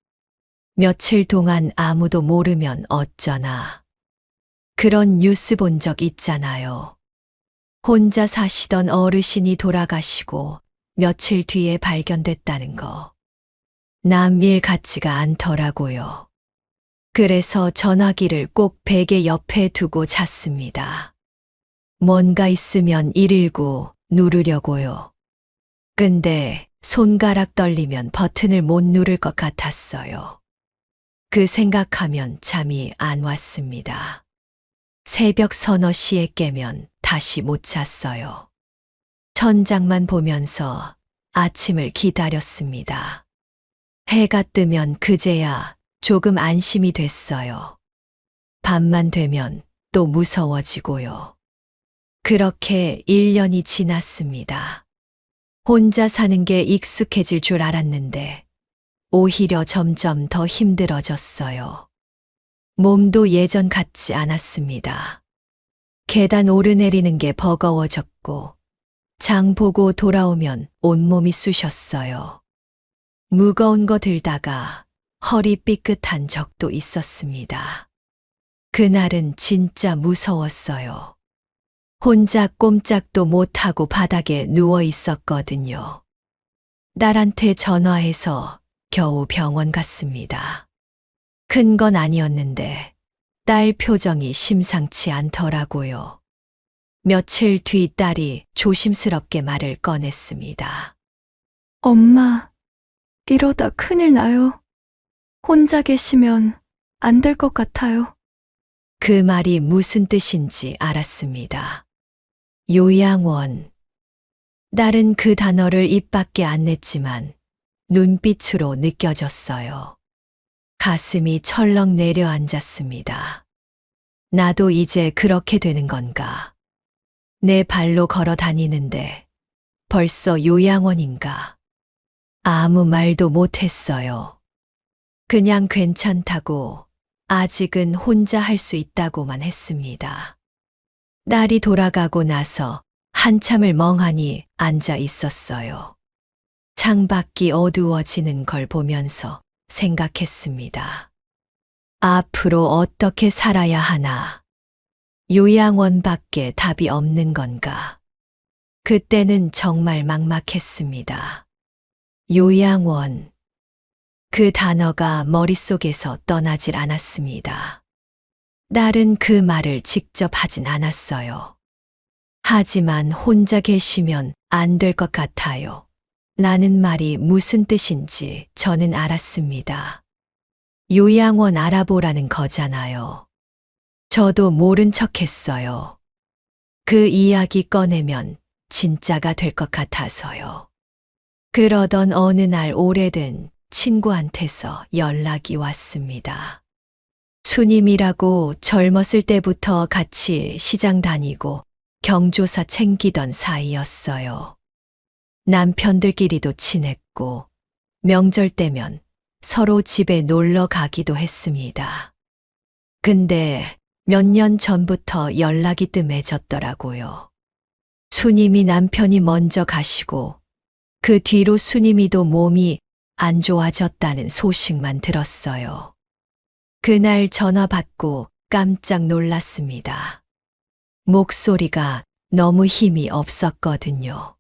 며칠 동안 아무도 모르면 어쩌나? 그런 뉴스 본 적 있잖아요. 혼자 사시던 어르신이 돌아가시고 며칠 뒤에 발견됐다는 거. 남 일 같지가 않더라고요. 그래서 전화기를 꼭 베개 옆에 두고 잤습니다. 뭔가 있으면 119 누르려고요. 근데 손가락 떨리면 버튼을 못 누를 것 같았어요. 그 생각하면 잠이 안 왔습니다. 새벽 서너 시에 깨면 다시 못 잤어요. 천장만 보면서 아침을 기다렸습니다. 해가 뜨면 그제야 조금 안심이 됐어요. 밤만 되면 또 무서워지고요. 그렇게 1년이 지났습니다. 혼자 사는 게 익숙해질 줄 알았는데 오히려 점점 더 힘들어졌어요. 몸도 예전 같지 않았습니다. 계단 오르내리는 게 버거워졌고 장 보고 돌아오면 온몸이 쑤셨어요. 무거운 거 들다가 허리 삐끗한 적도 있었습니다. 그날은 진짜 무서웠어요. 혼자 꼼짝도 못하고 바닥에 누워 있었거든요. 딸한테 전화해서 겨우 병원 갔습니다. 큰 건 아니었는데 딸 표정이 심상치 않더라고요. 며칠 뒤 딸이 조심스럽게 말을 꺼냈습니다. 엄마, 이러다 큰일 나요. 혼자 계시면 안 될 것 같아요. 그 말이 무슨 뜻인지 알았습니다. 요양원. 딸은 그 단어를 입 밖에 안 냈지만 눈빛으로 느껴졌어요. 가슴이 철렁 내려앉았습니다. 나도 이제 그렇게 되는 건가? 내 발로 걸어 다니는데 벌써 요양원인가? 아무 말도 못했어요. 그냥 괜찮다고, 아직은 혼자 할 수 있다고만 했습니다. 딸이 돌아가고 나서 한참을 멍하니 앉아 있었어요. 창밖이 어두워지는 걸 보면서 생각했습니다. 앞으로 어떻게 살아야 하나? 요양원밖에 답이 없는 건가? 그때는 정말 막막했습니다. 요양원. 그 단어가 머릿속에서 떠나질 않았습니다. 딸은 그 말을 직접 하진 않았어요. 하지만 혼자 계시면 안 될 것 같아요. 라는 말이 무슨 뜻인지 저는 알았습니다. 요양원 알아보라는 거잖아요. 저도 모른 척 했어요. 그 이야기 꺼내면 진짜가 될 것 같아서요. 그러던 어느 날 오래된 친구한테서 연락이 왔습니다. 수님이라고 젊었을 때부터 같이 시장 다니고 경조사 챙기던 사이였어요. 남편들끼리도 친했고 명절 때면 서로 집에 놀러 가기도 했습니다. 근데 몇 년 전부터 연락이 뜸해졌더라고요. 수님이 남편이 먼저 가시고 그 뒤로 수님이도 몸이 안 좋아졌다는 소식만 들었어요. 그날 전화 받고 깜짝 놀랐습니다. 목소리가 너무 힘이 없었거든요.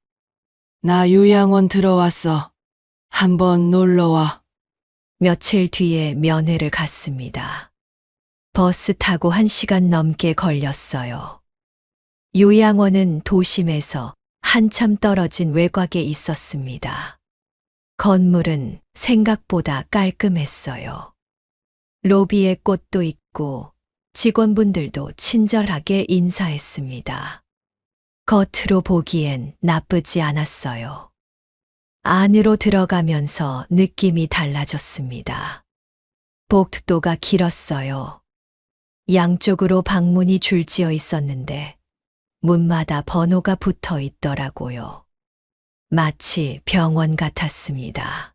나 요양원 들어왔어. 한번 놀러와. 며칠 뒤에 면회를 갔습니다. 버스 타고 1시간 넘게 걸렸어요. 요양원은 도심에서 한참 떨어진 외곽에 있었습니다. 건물은 생각보다 깔끔했어요. 로비에 꽃도 있고 직원분들도 친절하게 인사했습니다. 겉으로 보기엔 나쁘지 않았어요. 안으로 들어가면서 느낌이 달라졌습니다. 복도가 길었어요. 양쪽으로 방문이 줄지어 있었는데 문마다 번호가 붙어 있더라고요. 마치 병원 같았습니다.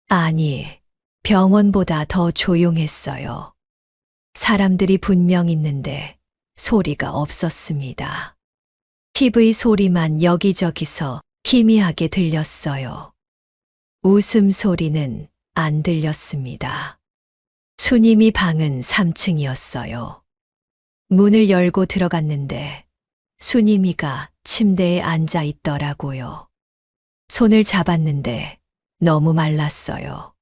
아니, 병원보다 더 조용했어요. 사람들이 분명 있는데 소리가 없었습니다. TV 소리만 여기저기서 희미하게 들렸어요. 웃음소리는 안 들렸습니다. 수님이 방은 3층이었어요. 문을 열고 들어갔는데 수님이가 침대에 앉아 있더라고요. 손을 잡았는데 너무 말랐어요.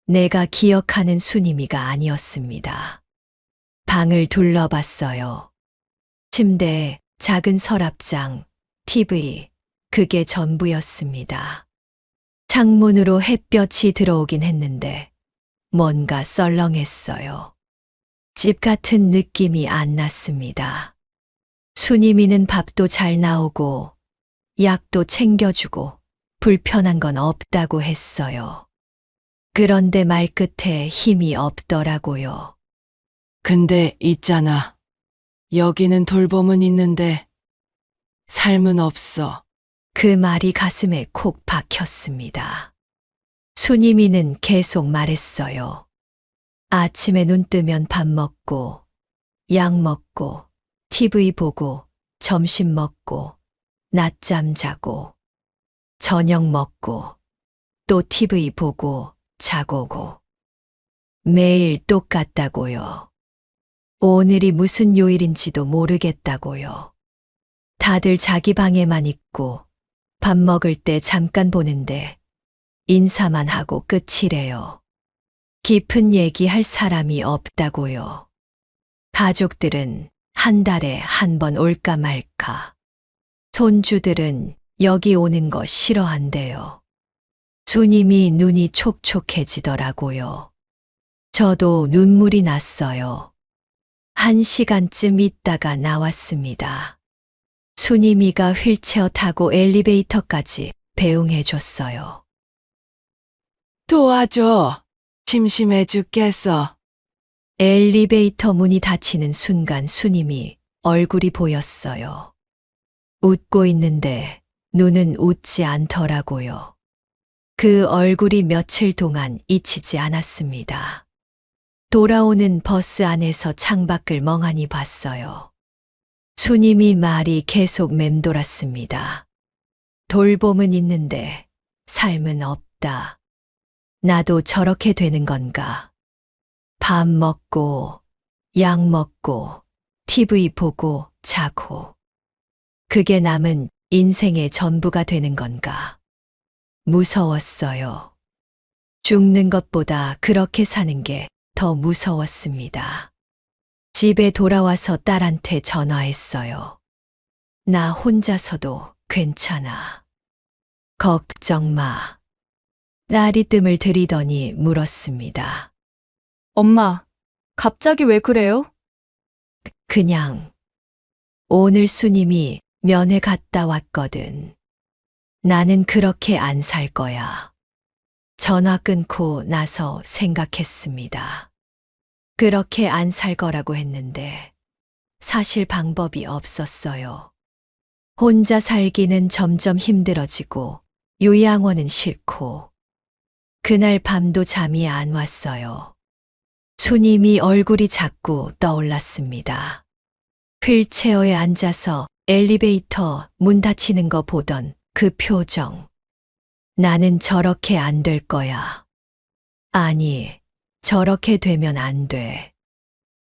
내가 기억하는 수님이가 아니었습니다. 방을 둘러봤어요. 침대, 작은 서랍장, TV, 그게 전부였습니다. 창문으로 햇볕이 들어오긴 했는데 뭔가 썰렁했어요. 집 같은 느낌이 안 났습니다. 수님이는 밥도 잘 나오고 약도 챙겨주고 불편한 건 없다고 했어요. 그런데 말끝에 힘이 없더라고요. 근데 있잖아. 여기는 돌봄은 있는데 삶은 없어. 그 말이 가슴에 콕 박혔습니다. 수님이는 계속 말했어요. 아침에 눈 뜨면 밥 먹고, 약 먹고, TV 보고, 점심 먹고, 낮잠 자고, 저녁 먹고, 또 TV 보고, 자고고. 매일 똑같다고요. 오늘이 무슨 요일인지도 모르겠다고요. 다들 자기 방에만 있고 밥 먹을 때 잠깐 보는데 인사만 하고 끝이래요. 깊은 얘기할 사람이 없다고요. 가족들은 한 달에 한 번 올까 말까. 손주들은 여기 오는 거 싫어한대요. 수님이 눈이 촉촉해지더라고요. 저도 눈물이 났어요. 1시간쯤 있다가 나왔습니다. 수님이가 휠체어 타고 엘리베이터까지 배웅해 줬어요. 도와줘. 심심해 죽겠어. 엘리베이터 문이 닫히는 순간 수님이 얼굴이 보였어요. 웃고 있는데 눈은 웃지 않더라고요. 그 얼굴이 며칠 동안 잊히지 않았습니다. 돌아오는 버스 안에서 창밖을 멍하니 봤어요. 수님이 말이 계속 맴돌았습니다. 돌봄은 있는데 삶은 없다. 나도 저렇게 되는 건가? 밥 먹고, 약 먹고, TV 보고, 자고. 그게 남은 인생의 전부가 되는 건가? 무서웠어요. 죽는 것보다 그렇게 사는 게 더 무서웠습니다. 집에 돌아와서 딸한테 전화했어요. 나 혼자서도 괜찮아. 걱정 마. 딸이 뜸을 들이더니 물었습니다. 엄마, 갑자기 왜 그래요? 그냥 오늘 수님이 면회 갔다 왔거든. 나는 그렇게 안 살 거야. 전화 끊고 나서 생각했습니다. 그렇게 안 살 거라고 했는데 사실 방법이 없었어요. 혼자 살기는 점점 힘들어지고 요양원은 싫고 그날 밤도 잠이 안 왔어요. 수님이 얼굴이 자꾸 떠올랐습니다. 휠체어에 앉아서 엘리베이터 문 닫히는 거 보던 그 표정. 나는 저렇게 안 될 거야. 아니, 저렇게 되면 안 돼.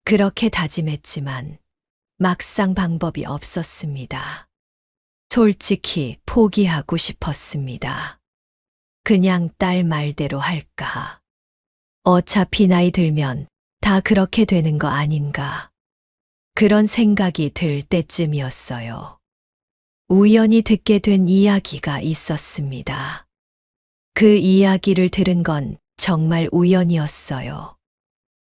그렇게 다짐했지만 막상 방법이 없었습니다. 솔직히 포기하고 싶었습니다. 그냥 딸 말대로 할까. 어차피 나이 들면 다 그렇게 되는 거 아닌가. 그런 생각이 들 때쯤이었어요. 우연히 듣게 된 이야기가 있었습니다. 그 이야기를 들은 건 정말 우연이었어요.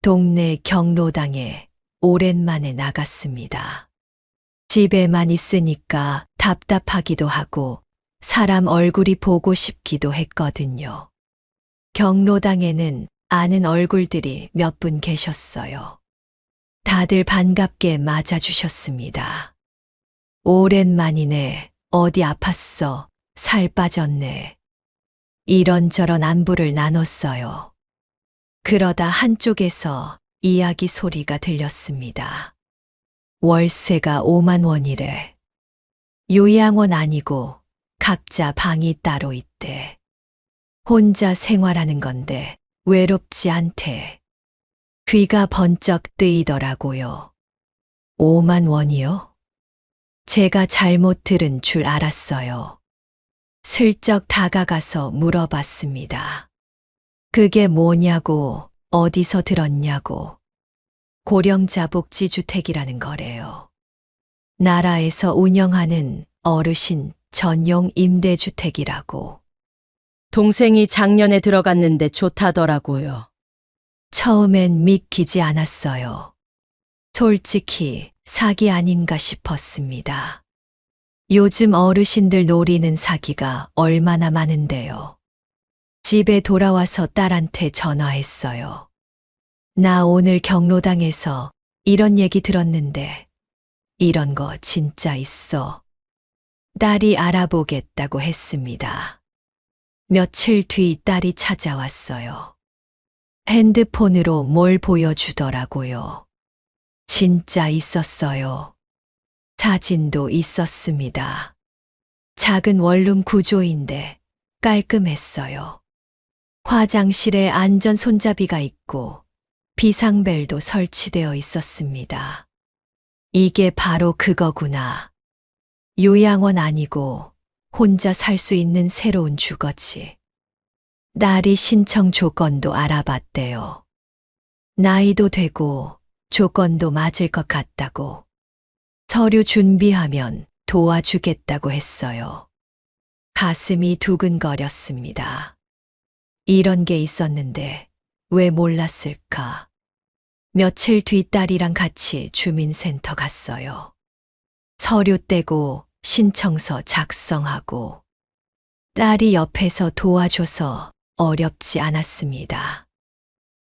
동네 경로당에 오랜만에 나갔습니다. 집에만 있으니까 답답하기도 하고 사람 얼굴이 보고 싶기도 했거든요. 경로당에는 아는 얼굴들이 몇 분 계셨어요. 다들 반갑게 맞아주셨습니다. 오랜만이네. 어디 아팠어? 살 빠졌네. 이런저런 안부를 나눴어요. 그러다 한쪽에서 이야기 소리가 들렸습니다. 월세가 5만 원이래. 요양원 아니고 각자 방이 따로 있대. 혼자 생활하는 건데 외롭지 않대. 귀가 번쩍 뜨이더라고요. 5만 원이요? 제가 잘못 들은 줄 알았어요. 슬쩍 다가가서 물어봤습니다. 그게 뭐냐고, 어디서 들었냐고. 고령자 복지주택이라는 거래요. 나라에서 운영하는 어르신 전용 임대주택이라고. 동생이 작년에 들어갔는데 좋다더라고요. 처음엔 믿기지 않았어요. 솔직히 사기 아닌가 싶었습니다. 요즘 어르신들 노리는 사기가 얼마나 많은데요. 집에 돌아와서 딸한테 전화했어요. 나 오늘 경로당에서 이런 얘기 들었는데 이런 거 진짜 있어. 딸이 알아보겠다고 했습니다. 며칠 뒤 딸이 찾아왔어요. 핸드폰으로 뭘 보여주더라고요. 진짜 있었어요. 사진도 있었습니다. 작은 원룸 구조인데 깔끔했어요. 화장실에 안전 손잡이가 있고 비상벨도 설치되어 있었습니다. 이게 바로 그거구나. 요양원 아니고 혼자 살 수 있는 새로운 주거지. 딸이 신청 조건도 알아봤대요. 나이도 되고 조건도 맞을 것 같다고. 서류 준비하면 도와주겠다고 했어요. 가슴이 두근거렸습니다. 이런 게 있었는데 왜 몰랐을까? 며칠 뒤 딸이랑 같이 주민센터 갔어요. 서류 떼고 신청서 작성하고 딸이 옆에서 도와줘서 어렵지 않았습니다.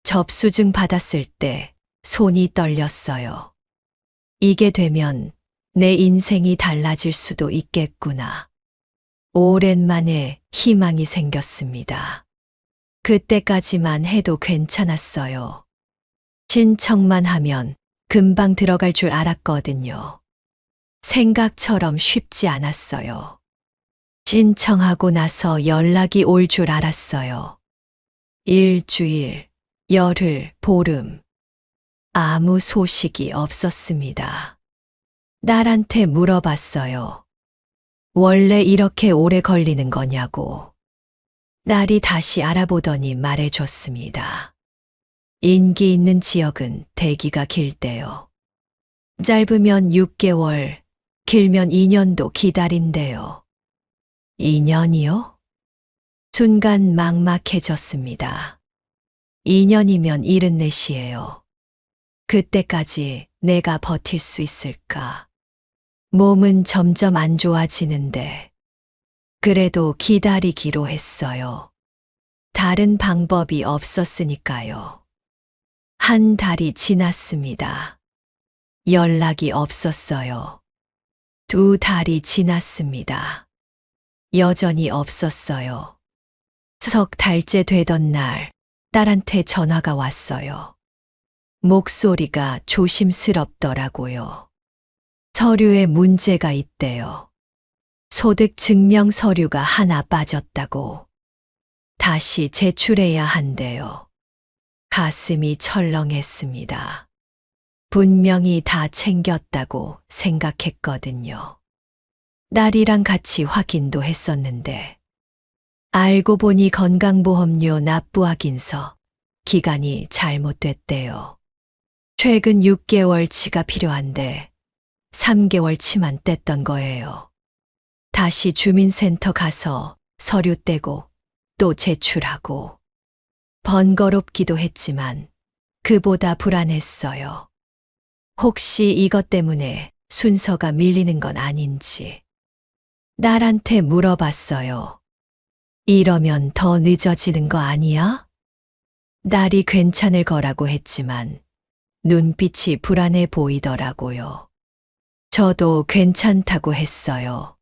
접수증 받았을 때 손이 떨렸어요. 이게 되면 내 인생이 달라질 수도 있겠구나. 오랜만에 희망이 생겼습니다. 그때까지만 해도 괜찮았어요. 신청만 하면 금방 들어갈 줄 알았거든요. 생각처럼 쉽지 않았어요. 신청하고 나서 연락이 올 줄 알았어요. 일주일, 열흘, 보름. 아무 소식이 없었습니다. 딸한테 물어봤어요. 원래 이렇게 오래 걸리는 거냐고. 딸이 다시 알아보더니 말해줬습니다. 인기 있는 지역은 대기가 길대요. 짧으면 6개월, 길면 2년도 기다린대요. 2년이요? 순간 막막해졌습니다. 2년이면 74이에요. 그때까지 내가 버틸 수 있을까? 몸은 점점 안 좋아지는데 그래도 기다리기로 했어요. 다른 방법이 없었으니까요. 한 달이 지났습니다. 연락이 없었어요. 2달이 지났습니다. 여전히 없었어요. 석 달째 되던 날 딸한테 전화가 왔어요. 목소리가 조심스럽더라고요. 서류에 문제가 있대요. 소득 증명 서류가 하나 빠졌다고. 다시 제출해야 한대요. 가슴이 철렁했습니다. 분명히 다 챙겼다고 생각했거든요. 딸이랑 같이 확인도 했었는데 알고 보니 건강보험료 납부 확인서 기간이 잘못됐대요. 최근 6개월치가 필요한데 3개월치만 뗐던 거예요. 다시 주민센터 가서 서류 떼고 또 제출하고 번거롭기도 했지만 그보다 불안했어요. 혹시 이것 때문에 순서가 밀리는 건 아닌지. 딸한테 물어봤어요. 이러면 더 늦어지는 거 아니야? 딸이 괜찮을 거라고 했지만 눈빛이 불안해 보이더라고요. 저도 괜찮다고 했어요.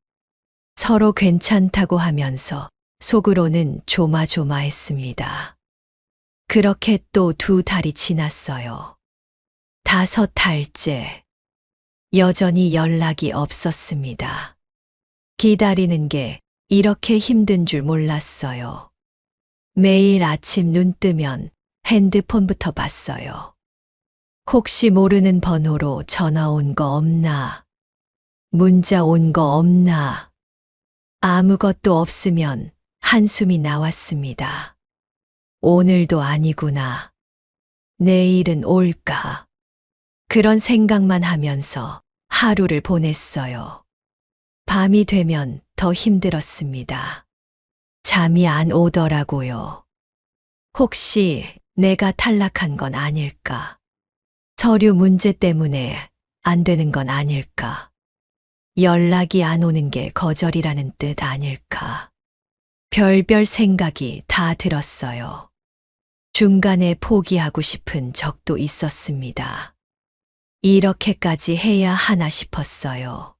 서로 괜찮다고 하면서 속으로는 조마조마했습니다. 그렇게 또 2달이 지났어요. 5달째. 여전히 연락이 없었습니다. 기다리는 게 이렇게 힘든 줄 몰랐어요. 매일 아침 눈 뜨면 핸드폰부터 봤어요. 혹시 모르는 번호로 전화 온 거 없나? 문자 온 거 없나? 아무것도 없으면 한숨이 나왔습니다. 오늘도 아니구나. 내일은 올까? 그런 생각만 하면서 하루를 보냈어요. 밤이 되면 더 힘들었습니다. 잠이 안 오더라고요. 혹시 내가 탈락한 건 아닐까? 서류 문제 때문에 안 되는 건 아닐까? 연락이 안 오는 게 거절이라는 뜻 아닐까? 별별 생각이 다 들었어요. 중간에 포기하고 싶은 적도 있었습니다. 이렇게까지 해야 하나 싶었어요.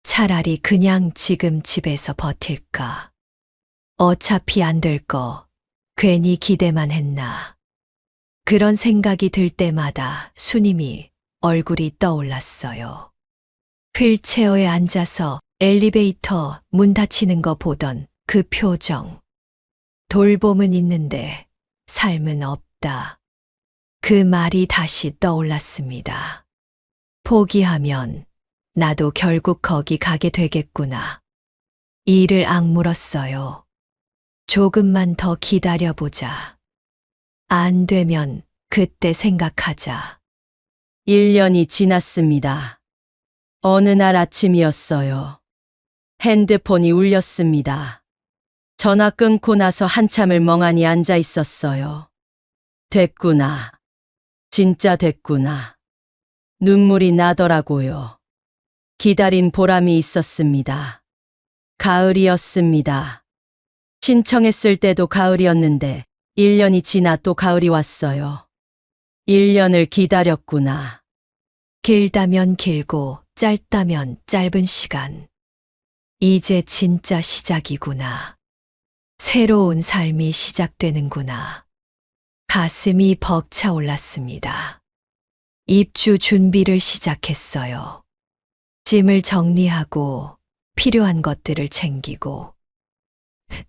차라리 그냥 지금 집에서 버틸까? 어차피 안 될 거 괜히 기대만 했나? 그런 생각이 들 때마다 수님이 얼굴이 떠올랐어요. 휠체어에 앉아서 엘리베이터 문 닫히는 거 보던 그 표정. 돌봄은 있는데 삶은 없다. 그 말이 다시 떠올랐습니다. 포기하면 나도 결국 거기 가게 되겠구나. 이를 악물었어요. 조금만 더 기다려보자. 안 되면 그때 생각하자. 1년이 지났습니다. 어느 날 아침이었어요. 핸드폰이 울렸습니다. 전화 끊고 나서 한참을 멍하니 앉아 있었어요. 됐구나. 진짜 됐구나. 눈물이 나더라고요. 기다린 보람이 있었습니다. 가을이었습니다. 신청했을 때도 가을이었는데 1년이 지나 또 가을이 왔어요. 1년을 기다렸구나. 길다면 길고 짧다면 짧은 시간. 이제 진짜 시작이구나. 새로운 삶이 시작되는구나. 가슴이 벅차올랐습니다. 입주 준비를 시작했어요. 짐을 정리하고 필요한 것들을 챙기고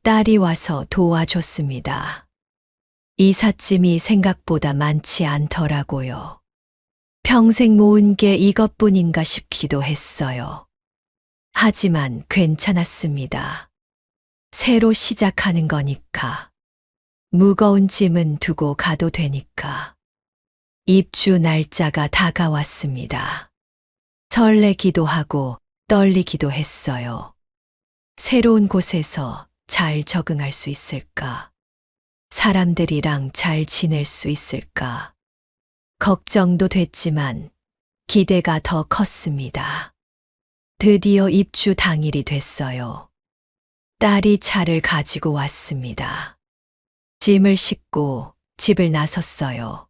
딸이 와서 도와줬습니다. 이삿짐이 생각보다 많지 않더라고요. 평생 모은 게 이것뿐인가 싶기도 했어요. 하지만 괜찮았습니다. 새로 시작하는 거니까. 무거운 짐은 두고 가도 되니까. 입주 날짜가 다가왔습니다. 설레기도 하고 떨리기도 했어요. 새로운 곳에서 잘 적응할 수 있을까? 사람들이랑 잘 지낼 수 있을까? 걱정도 됐지만 기대가 더 컸습니다. 드디어 입주 당일이 됐어요. 딸이 차를 가지고 왔습니다. 짐을 싣고 집을 나섰어요.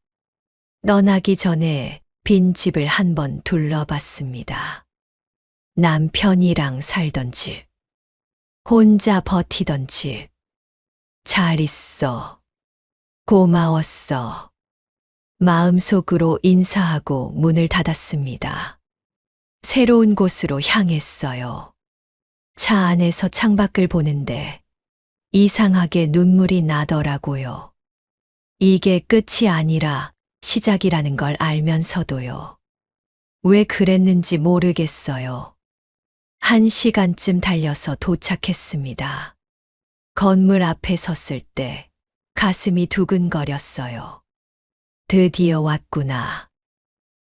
떠나기 전에 빈 집을 한번 둘러봤습니다. 남편이랑 살던 집, 혼자 버티던 집, 잘 있어, 고마웠어. 마음속으로 인사하고 문을 닫았습니다. 새로운 곳으로 향했어요. 차 안에서 창밖을 보는데 이상하게 눈물이 나더라고요. 이게 끝이 아니라 시작이라는 걸 알면서도요. 왜 그랬는지 모르겠어요. 1시간쯤 달려서 도착했습니다. 건물 앞에 섰을 때 가슴이 두근거렸어요. 드디어 왔구나.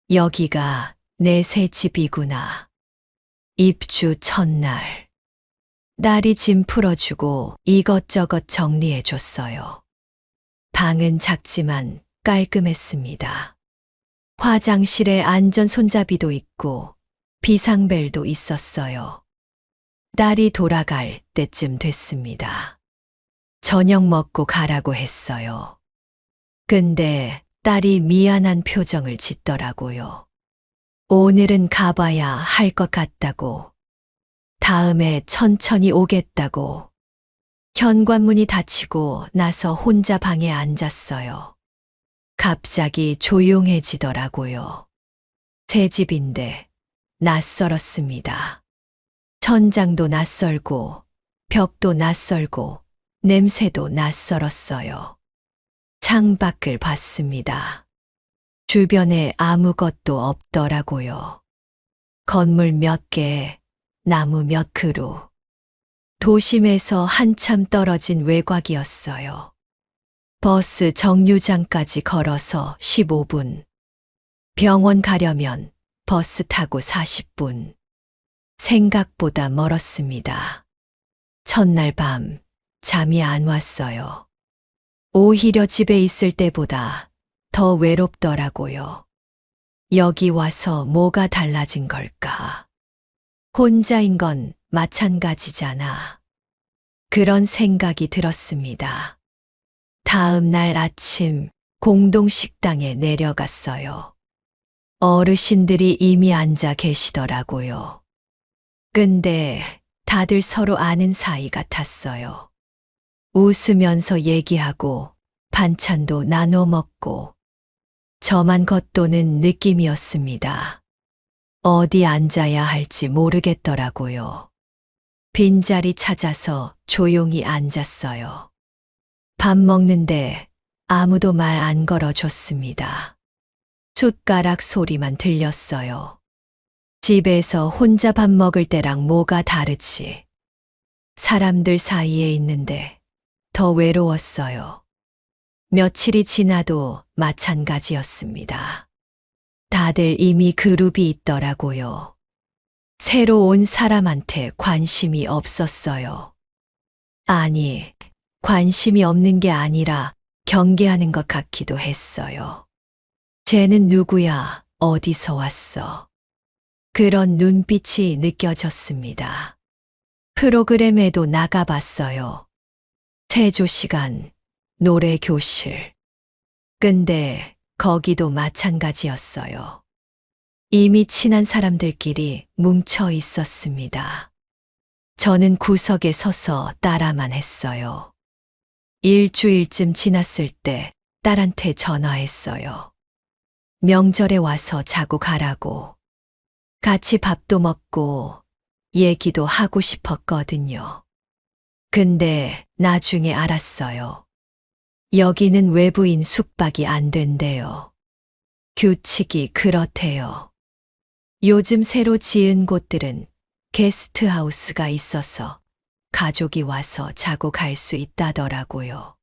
여기가 내 새 집이구나. 입주 첫날. 딸이 짐 풀어주고 이것저것 정리해줬어요. 방은 작지만 깔끔했습니다. 화장실에 안전 손잡이도 있고 비상벨도 있었어요. 딸이 돌아갈 때쯤 됐습니다. 저녁 먹고 가라고 했어요. 근데 딸이 미안한 표정을 짓더라고요. 오늘은 가봐야 할 것 같다고. 다음에 천천히 오겠다고. 현관문이 닫히고 나서 혼자 방에 앉았어요. 갑자기 조용해지더라고요. 새 집인데 낯설었습니다. 천장도 낯설고 벽도 낯설고 냄새도 낯설었어요. 창밖을 봤습니다. 주변에 아무것도 없더라고요. 건물 몇 개, 나무 몇 그루. 도심에서 한참 떨어진 외곽이었어요. 버스 정류장까지 걸어서 15분. 병원 가려면 버스 타고 40분. 생각보다 멀었습니다. 첫날 밤 잠이 안 왔어요. 오히려 집에 있을 때보다 더 외롭더라고요. 여기 와서 뭐가 달라진 걸까? 혼자인 건 마찬가지잖아. 그런 생각이 들었습니다. 다음 날 아침 공동식당에 내려갔어요. 어르신들이 이미 앉아 계시더라고요. 근데 다들 서로 아는 사이 같았어요. 웃으면서 얘기하고 반찬도 나눠 먹고 저만 겉도는 느낌이었습니다. 어디 앉아야 할지 모르겠더라고요. 빈자리 찾아서 조용히 앉았어요. 밥 먹는데 아무도 말 안 걸어줬습니다. 숟가락 소리만 들렸어요. 집에서 혼자 밥 먹을 때랑 뭐가 다르지? 사람들 사이에 있는데 더 외로웠어요. 며칠이 지나도 마찬가지였습니다. 다들 이미 그룹이 있더라고요. 새로 온 사람한테 관심이 없었어요. 아니, 관심이 없는 게 아니라 경계하는 것 같기도 했어요. 쟤는 누구야? 어디서 왔어? 그런 눈빛이 느껴졌습니다. 프로그램에도 나가봤어요. 체조 시간, 노래 교실. 근데 거기도 마찬가지였어요. 이미 친한 사람들끼리 뭉쳐 있었습니다. 저는 구석에 서서 따라만 했어요. 일주일쯤 지났을 때 딸한테 전화했어요. 명절에 와서 자고 가라고. 같이 밥도 먹고 얘기도 하고 싶었거든요. 근데 나중에 알았어요. 여기는 외부인 숙박이 안 된대요. 규칙이 그렇대요. 요즘 새로 지은 곳들은 게스트하우스가 있어서 가족이 와서 자고 갈 수 있다더라고요.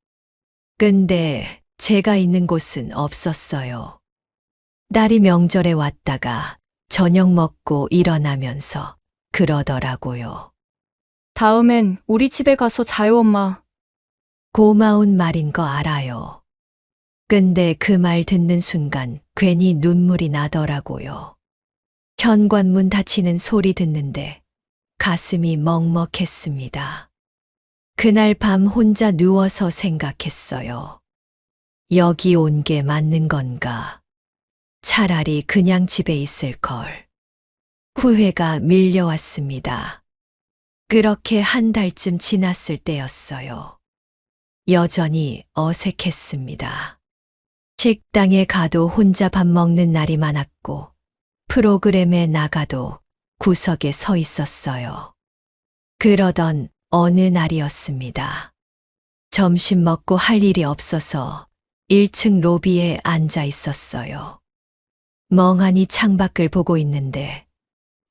근데 제가 있는 곳은 없었어요. 딸이 명절에 왔다가 저녁 먹고 일어나면서 그러더라고요. 다음엔 우리 집에 가서 자요, 엄마. 고마운 말인 거 알아요. 근데 그 말 듣는 순간 괜히 눈물이 나더라고요. 현관문 닫히는 소리 듣는데 가슴이 먹먹했습니다. 그날 밤 혼자 누워서 생각했어요. 여기 온 게 맞는 건가? 차라리 그냥 집에 있을 걸. 후회가 밀려왔습니다. 그렇게 한 달쯤 지났을 때였어요. 여전히 어색했습니다. 식당에 가도 혼자 밥 먹는 날이 많았고, 프로그램에 나가도 구석에 서 있었어요. 그러던 어느 날이었습니다. 점심 먹고 할 일이 없어서 1층 로비에 앉아 있었어요. 멍하니 창밖을 보고 있는데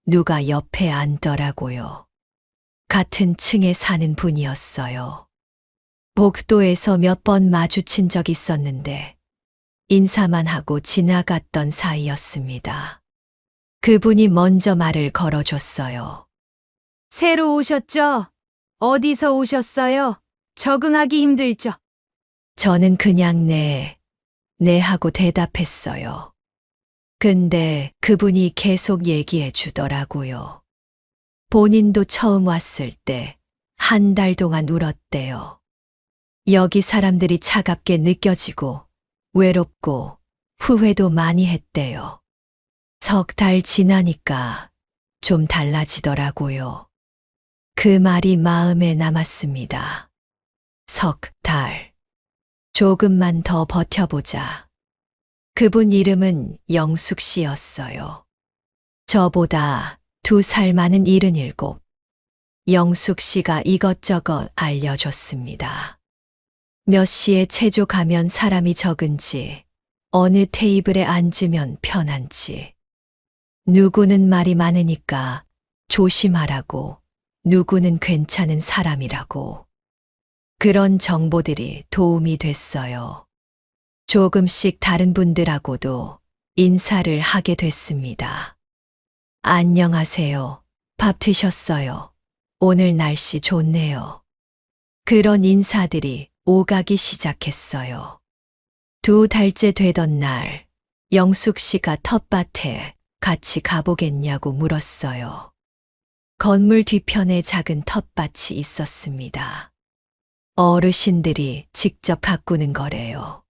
누가 옆에 앉더라고요. 같은 층에 사는 분이었어요. 복도에서 몇 번 마주친 적 있었는데 인사만 하고 지나갔던 사이였습니다. 그분이 먼저 말을 걸어줬어요. 새로 오셨죠? 어디서 오셨어요? 적응하기 힘들죠? 저는 그냥 네 하고 대답했어요. 근데 그분이 계속 얘기해 주더라고요. 본인도 처음 왔을 때 한 달 동안 울었대요. 여기 사람들이 차갑게 느껴지고 외롭고 후회도 많이 했대요. 석 달 지나니까 좀 달라지더라고요. 그 말이 마음에 남았습니다. 석 달. 조금만 더 버텨보자. 그분 이름은 영숙 씨였어요. 저보다 2살 많은 77. 영숙 씨가 이것저것 알려줬습니다. 몇 시에 체조 가면 사람이 적은지, 어느 테이블에 앉으면 편한지, 누구는 말이 많으니까 조심하라고, 누구는 괜찮은 사람이라고. 그런 정보들이 도움이 됐어요. 조금씩 다른 분들하고도 인사를 하게 됐습니다. 안녕하세요. 밥 드셨어요? 오늘 날씨 좋네요. 그런 인사들이 오가기 시작했어요. 2달째 되던 날, 영숙 씨가 텃밭에 같이 가보겠냐고 물었어요. 건물 뒤편에 작은 텃밭이 있었습니다. 어르신들이 직접 가꾸는 거래요.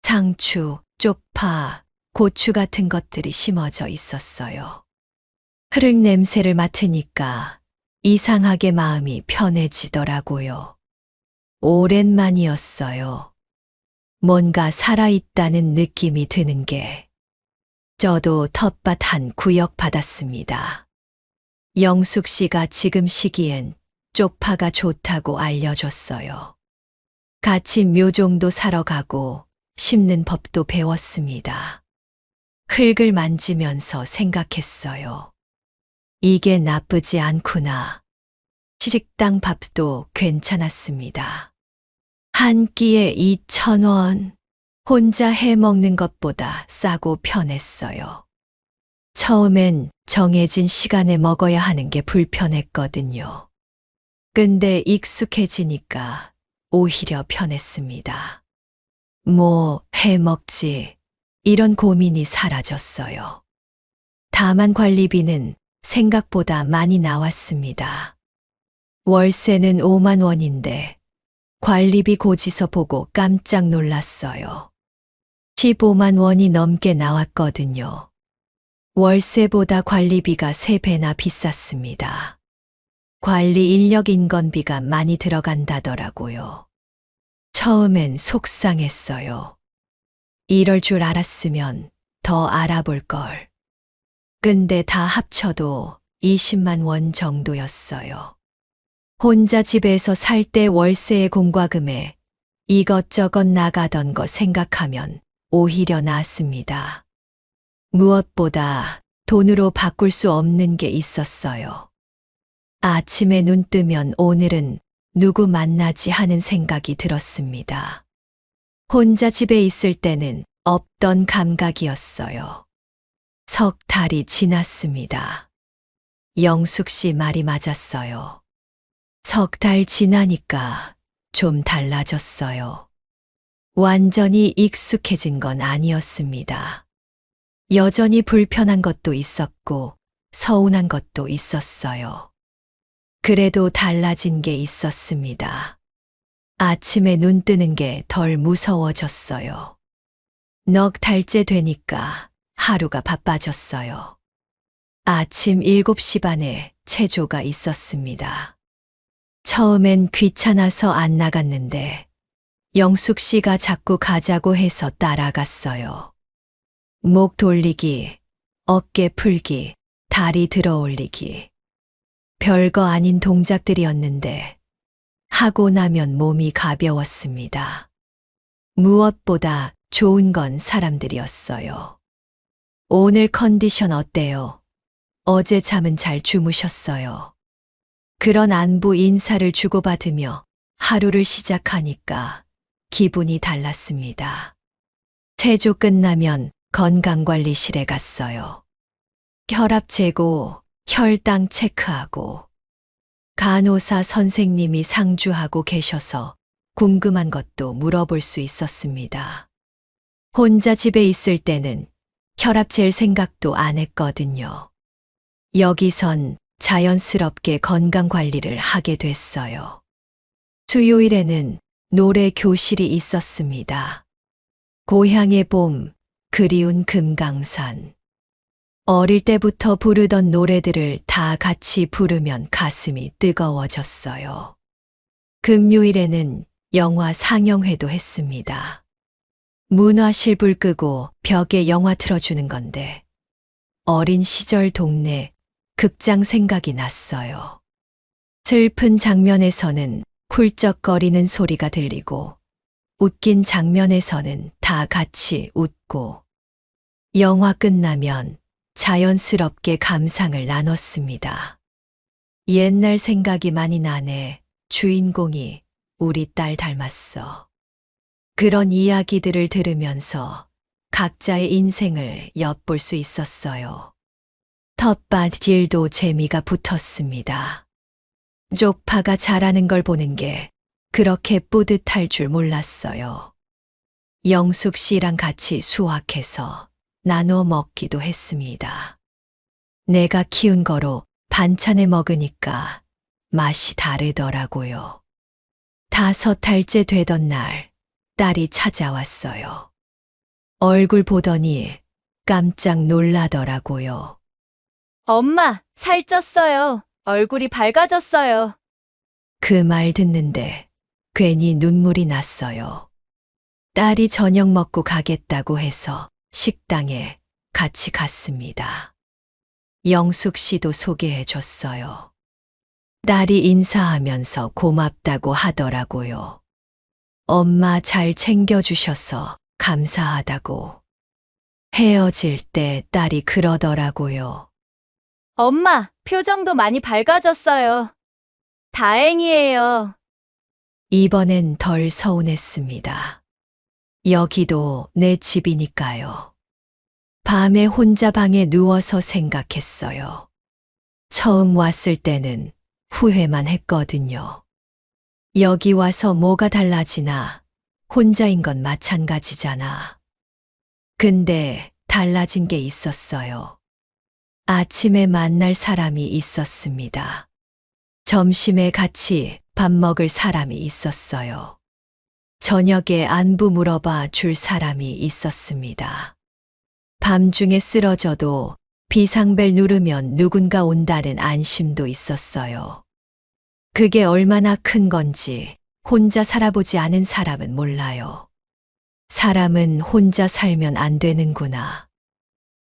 상추, 쪽파, 고추 같은 것들이 심어져 있었어요. 흙 냄새를 맡으니까 이상하게 마음이 편해지더라고요. 오랜만이었어요. 뭔가 살아있다는 느낌이 드는 게. 저도 텃밭 한 구역 받았습니다. 영숙 씨가 지금 시기엔 쪽파가 좋다고 알려줬어요. 같이 묘종도 사러 가고 심는 법도 배웠습니다. 흙을 만지면서 생각했어요. 이게 나쁘지 않구나. 식당 밥도 괜찮았습니다. 한 끼에 2,000원. 혼자 해 먹는 것보다 싸고 편했어요. 처음엔 정해진 시간에 먹어야 하는 게 불편했거든요. 근데 익숙해지니까 오히려 편했습니다. 뭐 해 먹지. 이런 고민이 사라졌어요. 다만 관리비는 생각보다 많이 나왔습니다. 월세는 5만 원인데 관리비 고지서 보고 깜짝 놀랐어요. 15만 원이 넘게 나왔거든요. 월세보다 관리비가 3배나 비쌌습니다. 관리 인력 인건비가 많이 들어간다더라고요. 처음엔 속상했어요. 이럴 줄 알았으면 더 알아볼 걸. 근데 다 합쳐도 20만 원 정도였어요. 혼자 집에서 살 때 월세의 공과금에 이것저것 나가던 거 생각하면 오히려 낫습니다. 무엇보다 돈으로 바꿀 수 없는 게 있었어요. 아침에 눈 뜨면 오늘은 누구 만나지 하는 생각이 들었습니다. 혼자 집에 있을 때는 없던 감각이었어요. 석 달이 지났습니다. 영숙 씨 말이 맞았어요. 석 달 지나니까 좀 달라졌어요. 완전히 익숙해진 건 아니었습니다. 여전히 불편한 것도 있었고 서운한 것도 있었어요. 그래도 달라진 게 있었습니다. 아침에 눈 뜨는 게 덜 무서워졌어요. 넉 달째 되니까 하루가 바빠졌어요. 아침 7시 반에 체조가 있었습니다. 처음엔 귀찮아서 안 나갔는데 영숙 씨가 자꾸 가자고 해서 따라갔어요. 목 돌리기, 어깨 풀기, 다리 들어 올리기. 별거 아닌 동작들이었는데 하고 나면 몸이 가벼웠습니다. 무엇보다 좋은 건 사람들이었어요. 오늘 컨디션 어때요? 어제 잠은 잘 주무셨어요? 그런 안부 인사를 주고받으며 하루를 시작하니까 기분이 달랐습니다. 체조 끝나면 건강관리실에 갔어요. 혈압 재고, 혈당 체크하고, 간호사 선생님이 상주하고 계셔서 궁금한 것도 물어볼 수 있었습니다. 혼자 집에 있을 때는 혈압 잴 생각도 안 했거든요. 여기선 자연스럽게 건강 관리를 하게 됐어요. 수요일에는 노래 교실이 있었습니다. 고향의 봄, 그리운 금강산. 어릴 때부터 부르던 노래들을 다 같이 부르면 가슴이 뜨거워졌어요. 금요일에는 영화 상영회도 했습니다. 문화실 불 끄고 벽에 영화 틀어주는 건데 어린 시절 동네 극장 생각이 났어요. 슬픈 장면에서는 훌쩍거리는 소리가 들리고 웃긴 장면에서는 다 같이 웃고 영화 끝나면 자연스럽게 감상을 나눴습니다. 옛날 생각이 많이 나네. 주인공이 우리 딸 닮았어. 그런 이야기들을 들으면서 각자의 인생을 엿볼 수 있었어요. 텃밭 딜도 재미가 붙었습니다. 쪽파가 자라는 걸 보는 게 그렇게 뿌듯할 줄 몰랐어요. 영숙 씨랑 같이 수확해서 나눠 먹기도 했습니다. 내가 키운 거로 반찬에 먹으니까 맛이 다르더라고요. 5달째 되던 날 딸이 찾아왔어요. 얼굴 보더니 깜짝 놀라더라고요. 엄마, 살쪘어요. 얼굴이 밝아졌어요. 그 말 듣는데 괜히 눈물이 났어요. 딸이 저녁 먹고 가겠다고 해서 식당에 같이 갔습니다. 영숙 씨도 소개해 줬어요. 딸이 인사하면서 고맙다고 하더라고요. 엄마 잘 챙겨주셔서 감사하다고. 헤어질 때 딸이 그러더라고요. 엄마, 표정도 많이 밝아졌어요. 다행이에요. 이번엔 덜 서운했습니다. 여기도 내 집이니까요. 밤에 혼자 방에 누워서 생각했어요. 처음 왔을 때는 후회만 했거든요. 여기 와서 뭐가 달라지나, 혼자인 건 마찬가지잖아. 근데 달라진 게 있었어요. 아침에 만날 사람이 있었습니다. 점심에 같이 밥 먹을 사람이 있었어요. 저녁에 안부 물어봐 줄 사람이 있었습니다. 밤중에 쓰러져도 비상벨 누르면 누군가 온다는 안심도 있었어요. 그게 얼마나 큰 건지 혼자 살아보지 않은 사람은 몰라요. 사람은 혼자 살면 안 되는구나.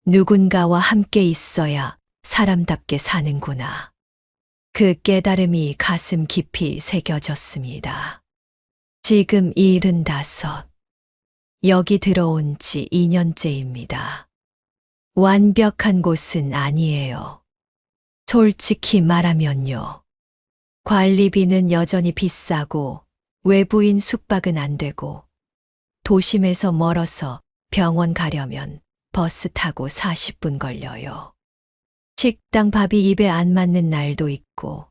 누군가와 함께 있어야 사람답게 사는구나. 그 깨달음이 가슴 깊이 새겨졌습니다. 지금 75. 여기 들어온 지 2년째입니다. 완벽한 곳은 아니에요. 솔직히 말하면요. 관리비는 여전히 비싸고 외부인 숙박은 안 되고 도심에서 멀어서 병원 가려면 버스 타고 40분 걸려요. 식당 밥이 입에 안 맞는 날도 있고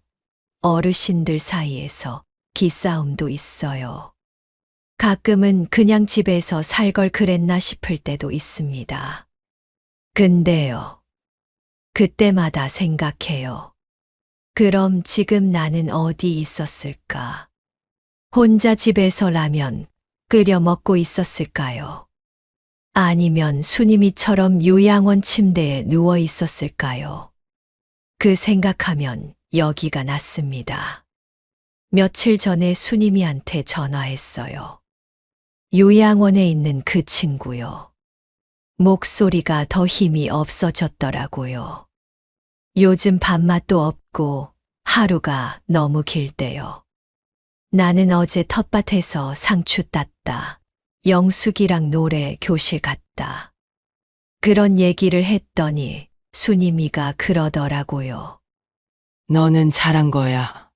어르신들 사이에서 기싸움도 있어요. 가끔은 그냥 집에서 살 걸 그랬나 싶을 때도 있습니다. 근데요. 그때마다 생각해요. 그럼 지금 나는 어디 있었을까? 혼자 집에서 라면 끓여 먹고 있었을까요? 아니면 수님이처럼 요양원 침대에 누워 있었을까요? 그 생각하면 여기가 낫습니다. 며칠 전에 수님이한테 전화했어요. 요양원에 있는 그 친구요. 목소리가 더 힘이 없어졌더라고요. 요즘 밥맛도 없고 하루가 너무 길대요. 나는 어제 텃밭에서 상추 땄다. 영숙이랑 노래 교실 갔다. 그런 얘기를 했더니 수님이가 그러더라고요. 너는 잘한 거야.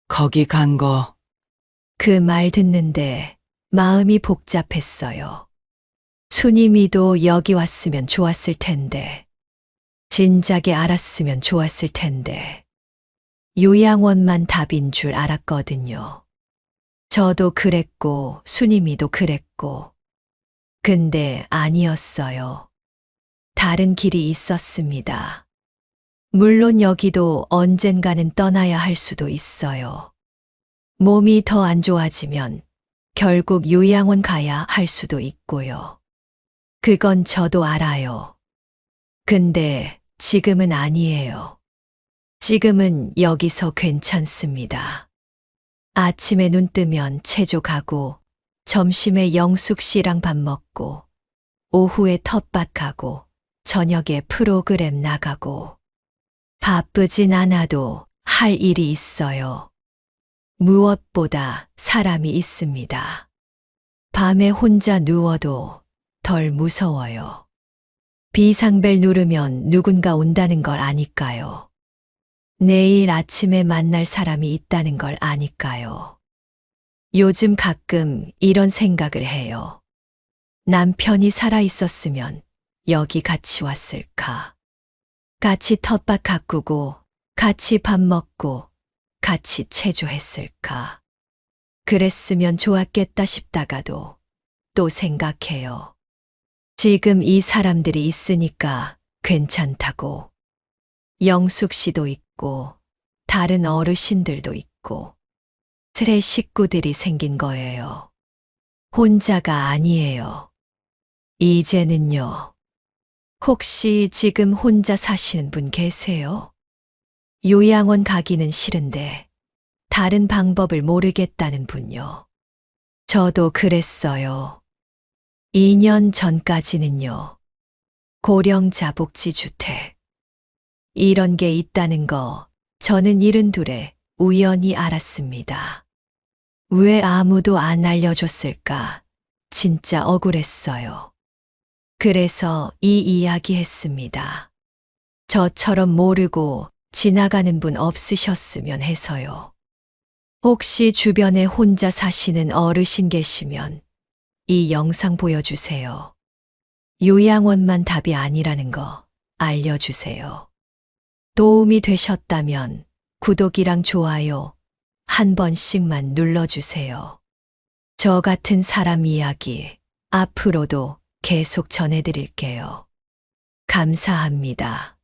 거기 간 거. 그 말 듣는데 마음이 복잡했어요. 수님이도 여기 왔으면 좋았을 텐데. 진작에 알았으면 좋았을 텐데. 요양원만 답인 줄 알았거든요. 저도 그랬고 수님이도 그랬고. 근데 아니었어요. 다른 길이 있었습니다. 물론 여기도 언젠가는 떠나야 할 수도 있어요. 몸이 더 안 좋아지면 결국 요양원 가야 할 수도 있고요. 그건 저도 알아요. 근데 지금은 아니에요. 지금은 여기서 괜찮습니다. 아침에 눈 뜨면 체조 가고, 점심에 영숙 씨랑 밥 먹고, 오후에 텃밭 가고, 저녁에 프로그램 나가고. 바쁘진 않아도 할 일이 있어요. 무엇보다 사람이 있습니다. 밤에 혼자 누워도 덜 무서워요. 비상벨 누르면 누군가 온다는 걸 아니까요. 내일 아침에 만날 사람이 있다는 걸 아니까요. 요즘 가끔 이런 생각을 해요. 남편이 살아 있었으면 여기 같이 왔을까? 같이 텃밭 가꾸고, 같이 밥 먹고, 같이 체조했을까? 그랬으면 좋았겠다 싶다가도 또 생각해요. 지금 이 사람들이 있으니까 괜찮다고. 영숙 씨도 있고, 다른 어르신들도 있고, 새 식구들이 생긴 거예요. 혼자가 아니에요. 이제는요. 혹시 지금 혼자 사시는 분 계세요? 요양원 가기는 싫은데 다른 방법을 모르겠다는 분요. 저도 그랬어요. 2년 전까지는요. 고령자 복지주택. 이런 게 있다는 거 저는 72에 우연히 알았습니다. 왜 아무도 안 알려줬을까? 진짜 억울했어요. 그래서 이 이야기 했습니다. 저처럼 모르고 지나가는 분 없으셨으면 해서요. 혹시 주변에 혼자 사시는 어르신 계시면 이 영상 보여주세요. 요양원만 답이 아니라는 거 알려주세요. 도움이 되셨다면 구독이랑 좋아요 한 번씩만 눌러주세요. 저 같은 사람 이야기 앞으로도 계속 전해드릴게요. 감사합니다.